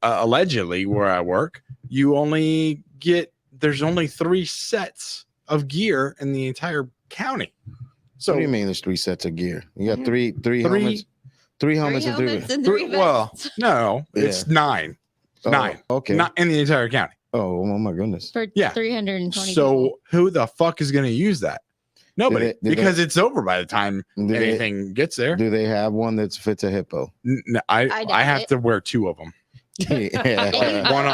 Speaker 2: Allegedly, where I work, there's only 3 sets of gear in the entire county. So
Speaker 1: what do you mean there's 3 sets of gear? You got three helmets? 3 helmets and 3
Speaker 2: well, no, it's 9. 9.
Speaker 1: Okay.
Speaker 2: Not in the entire county.
Speaker 1: Oh my goodness.
Speaker 3: For 320
Speaker 2: So
Speaker 3: people.
Speaker 2: who the fuck is going to use that? Nobody, because it's over by the time anything gets there.
Speaker 1: Do they have one that fits a hippo?
Speaker 2: I have to wear 2 of them.
Speaker 1: Yeah.
Speaker 2: one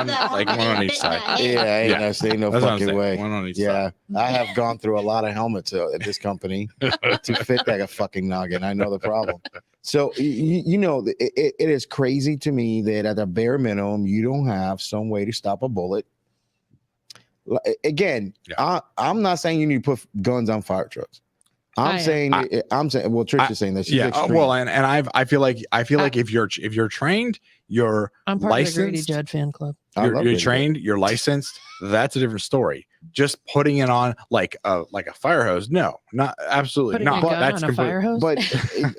Speaker 2: on each side.
Speaker 1: Ain't no fucking way.
Speaker 2: One on each side.
Speaker 1: I have gone through a lot of helmets at this company to fit like a fucking noggin. I know the problem. So you know, it is crazy to me that at a bare minimum you don't have some way to stop a bullet. Again, I'm not saying you need to put guns on fire trucks. I'm saying well, Trish is saying that.
Speaker 2: Well, and I feel like if you're trained, you're
Speaker 4: I'm part
Speaker 2: licensed.
Speaker 4: of the Grady Judd fan club.
Speaker 2: You're trained, you're licensed. That's a different story. Just putting it on like a fire hose, no, not absolutely
Speaker 4: putting
Speaker 2: not.
Speaker 4: That's a fire hose.
Speaker 1: But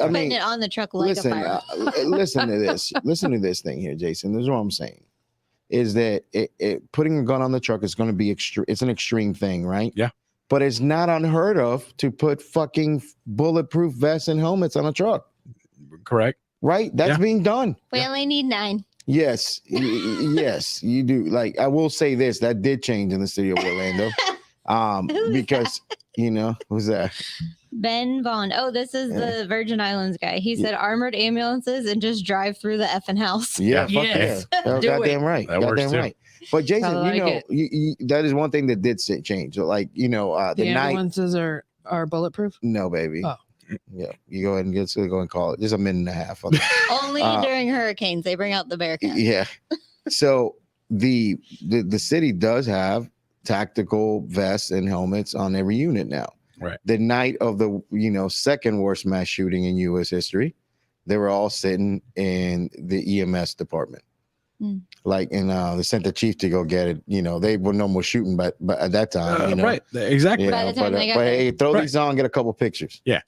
Speaker 1: I mean,
Speaker 3: putting it on the truck like a fire hose.
Speaker 1: Listen to this. Listen to this thing here, Jason. This is what I'm saying. Is that putting a gun on the truck is going to be extreme? It's an extreme thing, right?
Speaker 2: Yeah.
Speaker 1: But it's not unheard of to put fucking bulletproof vests and helmets on a truck.
Speaker 2: Correct.
Speaker 1: Right? That's being done.
Speaker 3: We only need 9.
Speaker 1: Yes. Yes, you do. Like, I will say this, that did change in the city of Orlando. Because, you know, who's that?
Speaker 3: Ben Vaughn. Oh, this is the Virgin Islands guy. He said armored ambulances and just drive through the effing house.
Speaker 1: Yeah, yes. Goddamn right.
Speaker 2: That works too.
Speaker 1: Right. But Jason,
Speaker 4: like
Speaker 1: you know, that is one thing that did change. So, like, you know, the
Speaker 4: ambulances are bulletproof.
Speaker 1: No, baby.
Speaker 4: Oh.
Speaker 1: Yeah, you go ahead and go and call it. Just a minute and a half.
Speaker 3: Only during hurricanes they bring out the Bearcat.
Speaker 1: Yeah. So the city does have tactical vests and helmets on every unit now.
Speaker 2: Right.
Speaker 1: The night of the second worst mass shooting in U.S. history, they were all sitting in the EMS department. Like, and they sent the chief to go get it. They were no more shooting, but at that time,
Speaker 2: right, exactly.
Speaker 3: By the time they got
Speaker 1: but
Speaker 3: there.
Speaker 1: hey, throw these on, get a couple pictures.
Speaker 2: Yeah.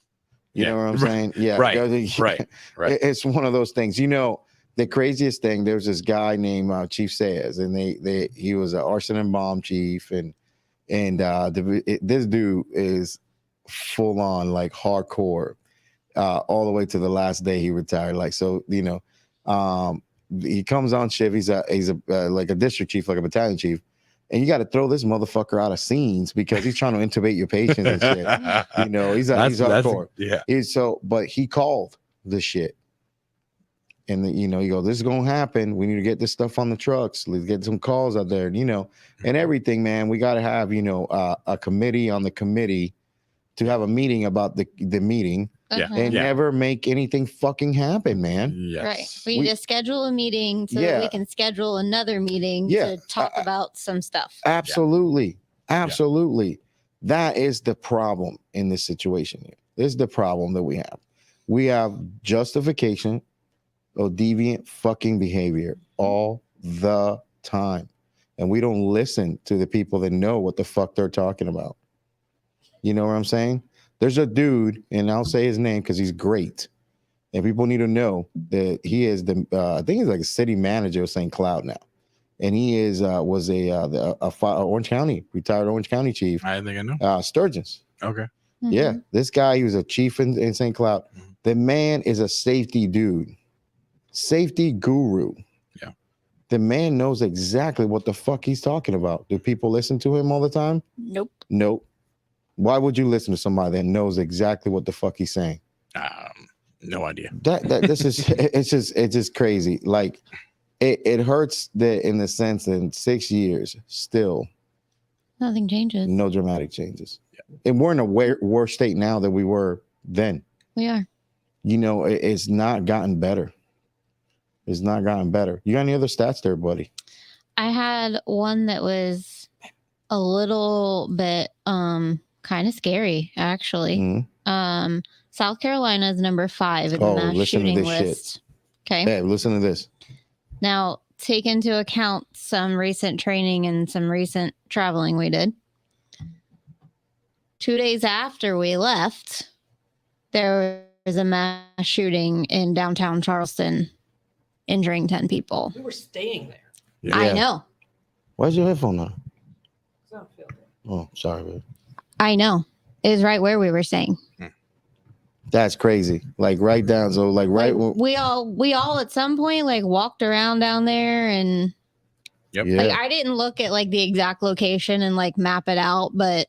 Speaker 1: You know what I'm saying? Yeah.
Speaker 2: Right.
Speaker 1: Right. It's one of those things. The craziest thing. There's this guy named Chief Sayers, and he was an arson and bomb chief, and this dude is full on like hardcore, all the way to the last day he retired. Like, so he comes on shift. He's a like a district chief, like a battalion chief, and you got to throw this motherfucker out of scenes because he's trying to intubate your patients and shit. He's hardcore. But he called the shit, and he goes, "This is gonna happen. We need to get this stuff on the trucks. Let's get some calls out there, and everything, man. We got to have a committee on the committee to have a meeting about the meeting." And never make anything fucking happen, man.
Speaker 2: Yes.
Speaker 3: Right. We need to schedule a meeting so that we can schedule another meeting to talk about some stuff.
Speaker 1: Absolutely. Absolutely. That is the problem in this situation here. This is the problem that we have. We have justification of deviant fucking behavior all the time. And we don't listen to the people that know what the fuck they're talking about. You know what I'm saying? There's a dude, and I'll say his name because he's great, and people need to know that he is I think he's like a city manager of St. Cloud now, and he was a Orange County retired Orange County chief.
Speaker 2: I think I know.
Speaker 1: Sturgeon's.
Speaker 2: Okay.
Speaker 1: Yeah, this guy, he was a chief in St. Cloud. The man is a safety dude, safety guru.
Speaker 2: Yeah.
Speaker 1: The man knows exactly what the fuck he's talking about. Do people listen to him all the time? Nope. Why would you listen to somebody that knows exactly what the fuck he's saying?
Speaker 2: No idea.
Speaker 1: This is it's just crazy. Like it hurts that in the sense that in 6 years still
Speaker 3: nothing changes.
Speaker 1: No dramatic changes. Yeah. And we're in a worse state now than we were then.
Speaker 3: We are.
Speaker 1: It's not gotten better. It's not gotten better. You got any other stats there, buddy?
Speaker 3: I had one that was a little bit kind of scary, actually.
Speaker 1: Mm-hmm.
Speaker 3: South Carolina is number 5 in the mass shooting list. Okay.
Speaker 1: Hey, listen to this.
Speaker 3: Now, take into account some recent training and some recent traveling we did. 2 days after we left, there was a mass shooting in downtown Charleston, injuring 10 people.
Speaker 4: We were staying there.
Speaker 2: Yeah.
Speaker 3: I know.
Speaker 1: Why's your headphone on?
Speaker 4: I don't feel good.
Speaker 1: Oh, sorry, babe.
Speaker 3: I know. It was right where we were staying.
Speaker 1: That's crazy. Like right down. So like right.
Speaker 3: We all at some point like walked around down there and
Speaker 2: Yep.
Speaker 1: Yeah.
Speaker 3: like I didn't look at like the exact location and like map it out, but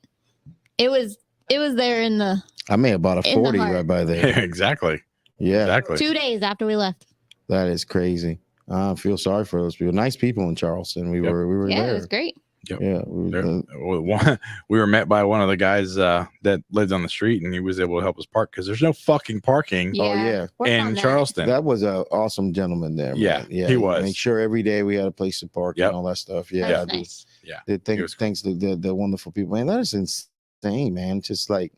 Speaker 3: it was there in the.
Speaker 1: I may have bought a
Speaker 3: in the
Speaker 1: 40
Speaker 3: heart.
Speaker 1: right by there.
Speaker 2: Exactly.
Speaker 1: Yeah.
Speaker 2: Exactly.
Speaker 3: 2 days after we left.
Speaker 1: That is crazy. I feel sorry for those people. Nice people in Charleston. We were
Speaker 3: Yeah,
Speaker 1: there.
Speaker 3: it was great.
Speaker 2: Yep.
Speaker 1: Yeah.
Speaker 2: We were met by one of the guys that lives on the street, and he was able to help us park because there's no fucking parking
Speaker 1: yeah.
Speaker 3: Work on
Speaker 2: in
Speaker 3: that.
Speaker 2: Charleston.
Speaker 1: That was an awesome gentleman there. Man.
Speaker 2: Yeah, he was.
Speaker 1: Make sure every day we had a place to park and all that stuff. Yeah.
Speaker 3: That's nice.
Speaker 1: Thanks to the wonderful people. Man, that is insane, man. Just like,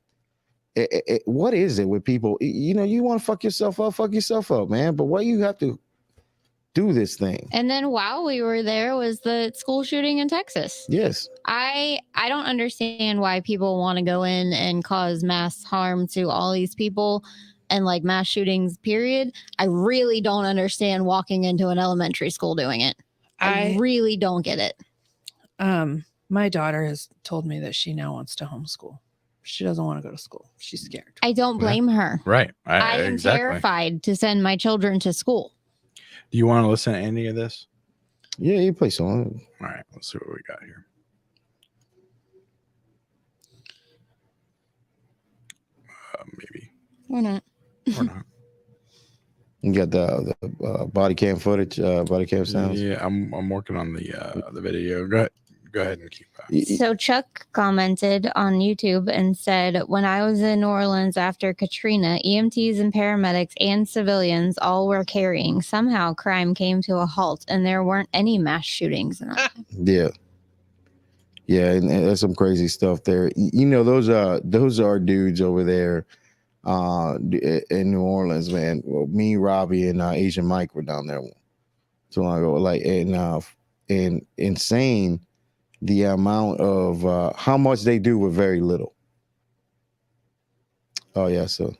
Speaker 1: what is it with people? You want to fuck yourself up, man. But why you have to do this thing?
Speaker 3: And then while we were there was the school shooting in Texas.
Speaker 1: Yes.
Speaker 3: I don't understand why people want to go in and cause mass harm to all these people and like mass shootings, period. I really don't understand walking into an elementary school doing it. I really don't get it.
Speaker 4: My daughter has told me that she now wants to homeschool. She doesn't want to go to school. She's scared.
Speaker 3: I don't blame her.
Speaker 2: Right.
Speaker 3: I am terrified to send my children to school.
Speaker 2: Do you want to listen to any of this?
Speaker 1: Yeah, you play song.
Speaker 2: All right. Let's see what we got here. Maybe.
Speaker 3: Or not.
Speaker 2: Or not.
Speaker 1: You got the body cam footage, body cam sounds.
Speaker 2: Yeah, I'm working on the video. Go ahead and keep that.
Speaker 3: So Chuck commented on YouTube and said, when I was in New Orleans after Katrina, EMTs and paramedics and civilians all were carrying. Somehow crime came to a halt and there weren't any mass shootings.
Speaker 1: Yeah. Yeah, and there's some crazy stuff there. You know, those are dudes over there in New Orleans, man. Well, me, Robbie, and Asian Mike were down there too long ago. Like, and insane the amount of how much they do with very little. Oh yeah, so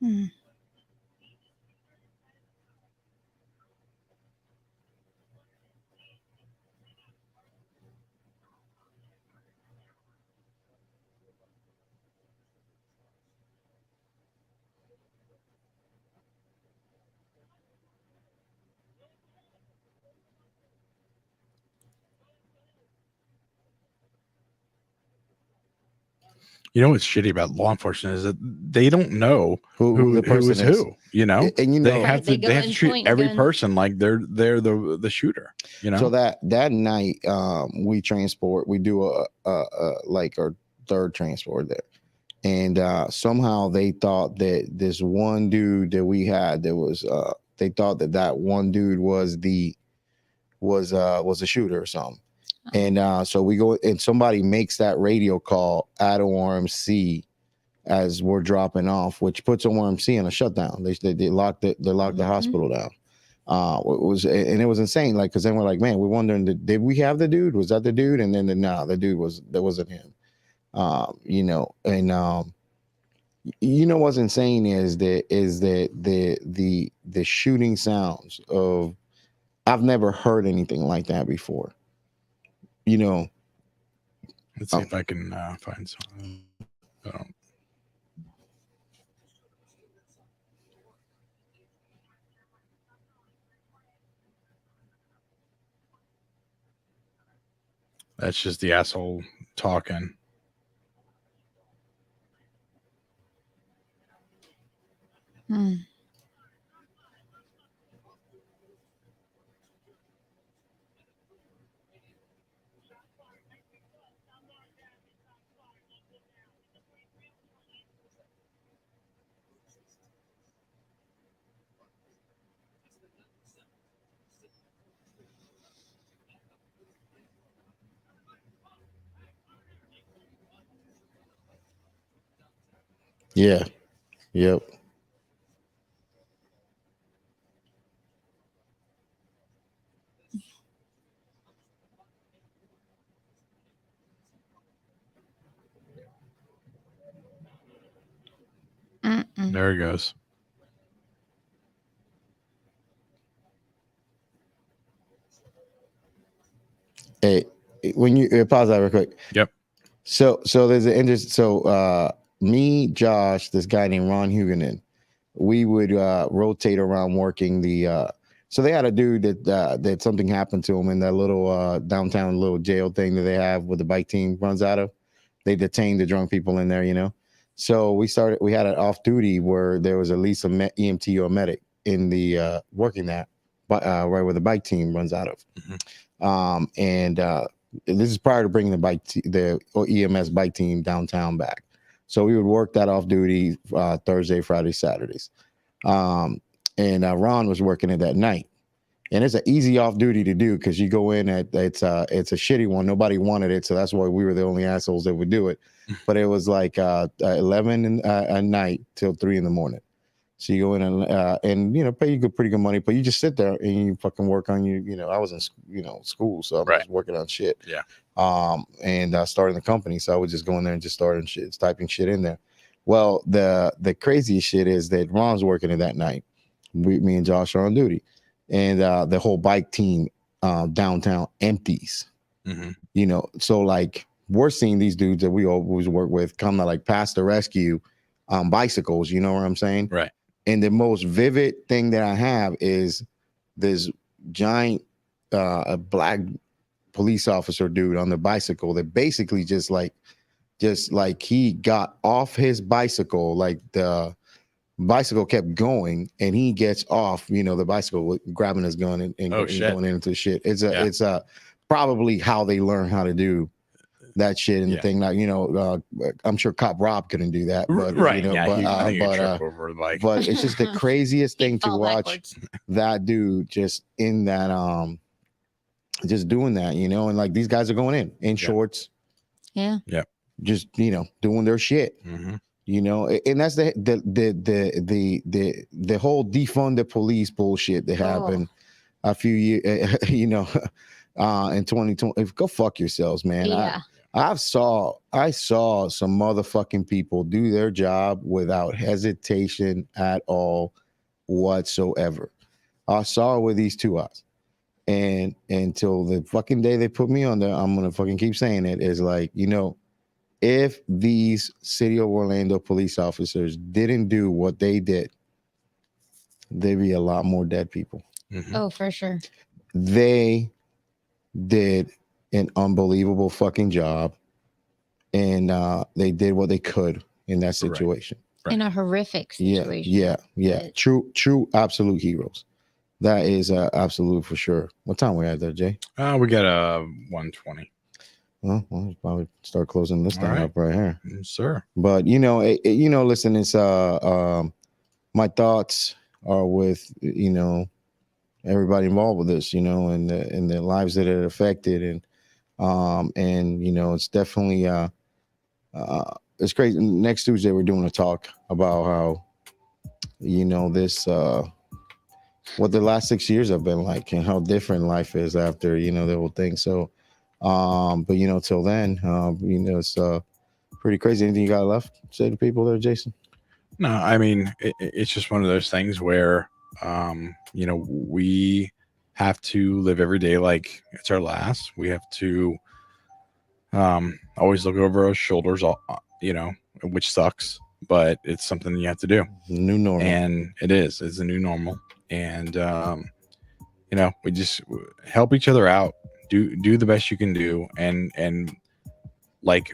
Speaker 3: Hmm.
Speaker 2: You know what's shitty about law enforcement is that they don't know
Speaker 1: who the
Speaker 2: who
Speaker 1: person
Speaker 2: is
Speaker 1: is.
Speaker 2: who. You know,
Speaker 1: And you
Speaker 2: they
Speaker 1: know,
Speaker 2: have
Speaker 3: Right,
Speaker 2: to
Speaker 3: they
Speaker 2: they
Speaker 3: go
Speaker 2: have to
Speaker 3: and
Speaker 2: treat
Speaker 3: point
Speaker 2: every
Speaker 3: gun.
Speaker 2: person like they're the shooter. You know,
Speaker 1: so that night we do a like our third transport there, and somehow they thought that this one dude that we had that was they thought that one dude was a shooter or something. And so we go and somebody makes that radio call at ORMC as we're dropping off, which puts ORMC on a shutdown. They locked the hospital down. It was insane. Like, because then we're like, man, we're wondering, did we have the dude? Was that the dude? And then the dude wasn't him. You know, and you know what's insane is that the shooting sounds of, I've never heard anything like that before. You know,
Speaker 2: let's see if I can find something. That's just the asshole talking.
Speaker 3: Hmm.
Speaker 1: yeah, yep.
Speaker 3: Mm-mm.
Speaker 2: There he goes.
Speaker 1: Hey, when you pause that real quick.
Speaker 2: Yep.
Speaker 1: So there's an interest. So me, Josh, this guy named Ron Hugonin, we would rotate around working the. So they had a dude that something happened to him in that little downtown little jail thing that they have where the bike team runs out of. They detained the drunk people in there, you know. So we had an off duty where there was at least a EMT or a medic in the working that, right where the bike team runs out of. And this is prior to bringing the EMS bike team downtown back. So we would work that off duty Thursday, Friday, Saturdays. And Ron was working it that night. And it's an easy off duty to do because you go in it's a shitty one. Nobody wanted it, so that's why we were the only assholes that would do it. But it was like 11 at night till 3 in the morning. So you go in and you know pay you pretty good money, but you just sit there and you fucking work on you know I was in school, so I was just working on shit.
Speaker 2: Yeah.
Speaker 1: And starting the company, so I would just go in there and just starting shit, typing shit in there. Well, the craziest shit is that Ron's working it that night. Me and Josh are on duty, and the whole bike team downtown empties.
Speaker 2: Mm-hmm.
Speaker 1: You know, so like we're seeing these dudes that we always work with come to like past the rescue on bicycles. You know what I'm saying?
Speaker 2: Right.
Speaker 1: And the most vivid thing that I have is this giant a black police officer dude on the bicycle that basically just like he got off his bicycle, like bicycle kept going, and he gets off, the bicycle, grabbing his gun and going into shit. It's probably how they learn how to do that shit and the thing. Now, I'm sure Cop Rob couldn't do that, but
Speaker 2: right.
Speaker 1: But it's just the craziest thing to watch
Speaker 3: backwards.
Speaker 1: that dude just in that just doing that, and like these guys are going in shorts, just doing their shit. And that's the whole defund the police bullshit that happened a few years, in 2020. Go fuck yourselves, man.
Speaker 3: Yeah.
Speaker 1: I saw some motherfucking people do their job without hesitation at all whatsoever. I saw it with these two eyes. And until the fucking day they put me on there, I'm gonna fucking keep saying it, is like, if these City of Orlando police officers didn't do what they did, there'd be a lot more dead people.
Speaker 3: Oh, for sure.
Speaker 1: They did an unbelievable fucking job, and they did what they could in that situation.
Speaker 3: Right. In a horrific situation.
Speaker 1: Yeah. True, absolute heroes. That is absolute for sure. What time we at there, Jay?
Speaker 2: We got 1:20.
Speaker 1: Well, we'll probably start closing this thing up right here.
Speaker 2: Yes, sir.
Speaker 1: But listen, it's my thoughts are with everybody involved with this, and the lives that it affected, and it's definitely it's crazy. Next Tuesday we're doing a talk about how this what the last 6 years have been like, and how different life is after the whole thing. So but till then, it's pretty crazy. Anything you got left to say to people there, Jason?
Speaker 2: No, I mean, it's just one of those things where we have to live every day like it's our last. We have to always look over our shoulders, which sucks, but it's something you have to do.
Speaker 1: New normal.
Speaker 2: And it's a new normal. And we just help each other out. Do the best you can do, and like,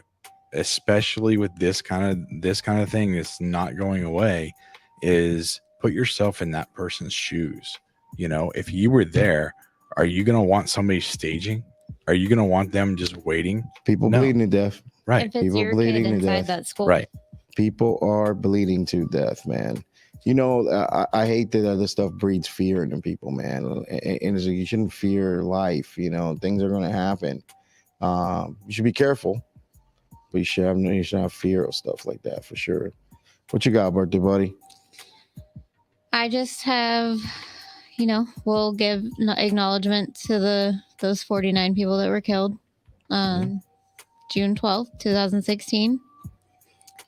Speaker 2: especially with this kind of thing that's not going away, is put yourself in that person's shoes. If you were there, are you gonna want somebody staging? Are you gonna want them just waiting?
Speaker 1: People bleeding to death,
Speaker 2: right?
Speaker 3: If it's
Speaker 1: People
Speaker 3: your
Speaker 1: bleeding
Speaker 3: kid
Speaker 1: to
Speaker 3: inside
Speaker 1: death,
Speaker 3: that school,
Speaker 2: right?
Speaker 1: People are bleeding to death, man. I hate that other stuff breeds fear in people, man. And you shouldn't fear life. Things are going to happen. You should be careful, but you should have fear of stuff like that for sure. What you got, birthday buddy?
Speaker 3: I just have, we'll give acknowledgement to those 49 people that were killed, June 12th, 2016.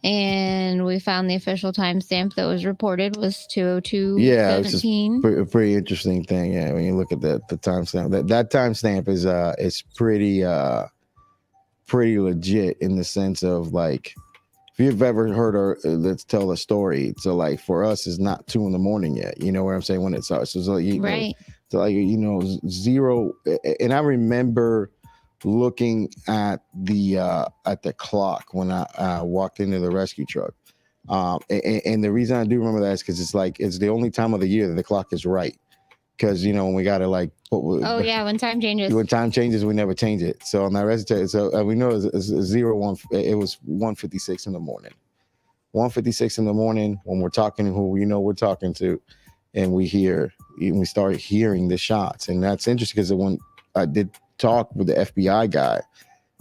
Speaker 3: And we found the official timestamp that was reported was 2:02.
Speaker 1: Yeah, it's just a pretty interesting thing. Yeah, when you look at the timestamp, that timestamp is pretty legit in the sense of, like, if you've ever heard her, let's tell a story. So like for us, it's not 2 a.m. yet. You know what I'm saying? When it starts, so like,
Speaker 3: right.
Speaker 1: So like zero. And I remember looking at the clock when I walked into the rescue truck, and the reason I do remember that is because it's the only time of the year that the clock is right, because when we gotta like
Speaker 3: when time changes,
Speaker 1: we never change it. So on that rescue, so we know it's 01. It was 1:56 in the morning. 1:56 in the morning when we're talking to who we're talking to, and we start hearing the shots. And that's interesting because when I did talk with the FBI guy,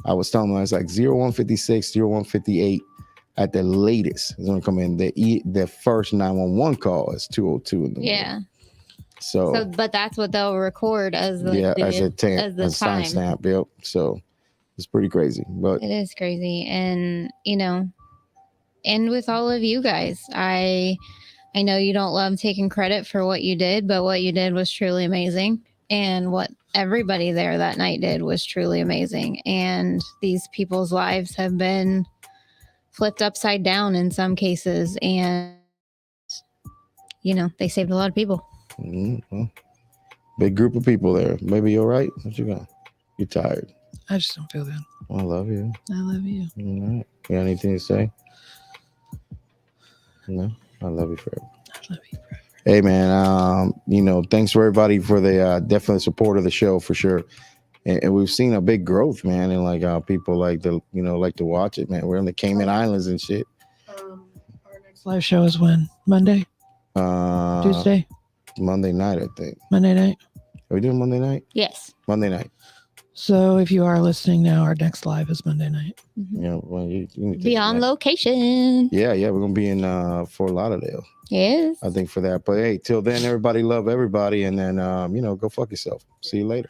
Speaker 1: I was telling him, I was like 01:56, 01:58 at the latest is going to come in. The first 911 call is 2:02 in the morning.
Speaker 3: Yeah.
Speaker 1: So
Speaker 3: but that's what they'll record as the
Speaker 1: as a
Speaker 3: time
Speaker 1: stamp. Yep. So it's pretty crazy, but
Speaker 3: it is crazy. And and with all of you guys, I know you don't love taking credit for what you did, but what you did was truly amazing. And what everybody there that night did was truly amazing. And these people's lives have been flipped upside down in some cases. And, they saved a lot of people.
Speaker 1: Mm-hmm. Big group of people there. Maybe you're right. What you got? You're tired.
Speaker 4: I just don't feel good.
Speaker 1: I love you.
Speaker 4: I love you.
Speaker 1: All right. You got anything to say? No. I love you forever.
Speaker 4: I love you.
Speaker 1: Hey man, thanks for everybody for the definite support of the show for sure. And we've seen a big growth, man, and like people like to watch it, man. We're in the Cayman Islands and shit.
Speaker 4: Our next live show is when? Monday? Tuesday?
Speaker 1: Monday night, I think.
Speaker 4: Monday night?
Speaker 1: Are we doing Monday night?
Speaker 3: Yes.
Speaker 1: Monday night.
Speaker 4: So if you are listening now, our next live is Monday night.
Speaker 1: Yeah, well, you need to
Speaker 3: Be
Speaker 1: take
Speaker 3: on
Speaker 1: that.
Speaker 3: location.
Speaker 1: Yeah, we're gonna be in Fort Lauderdale,
Speaker 3: Yes.
Speaker 1: I think, for that. But hey, till then, everybody love everybody, and then go fuck yourself. See you later.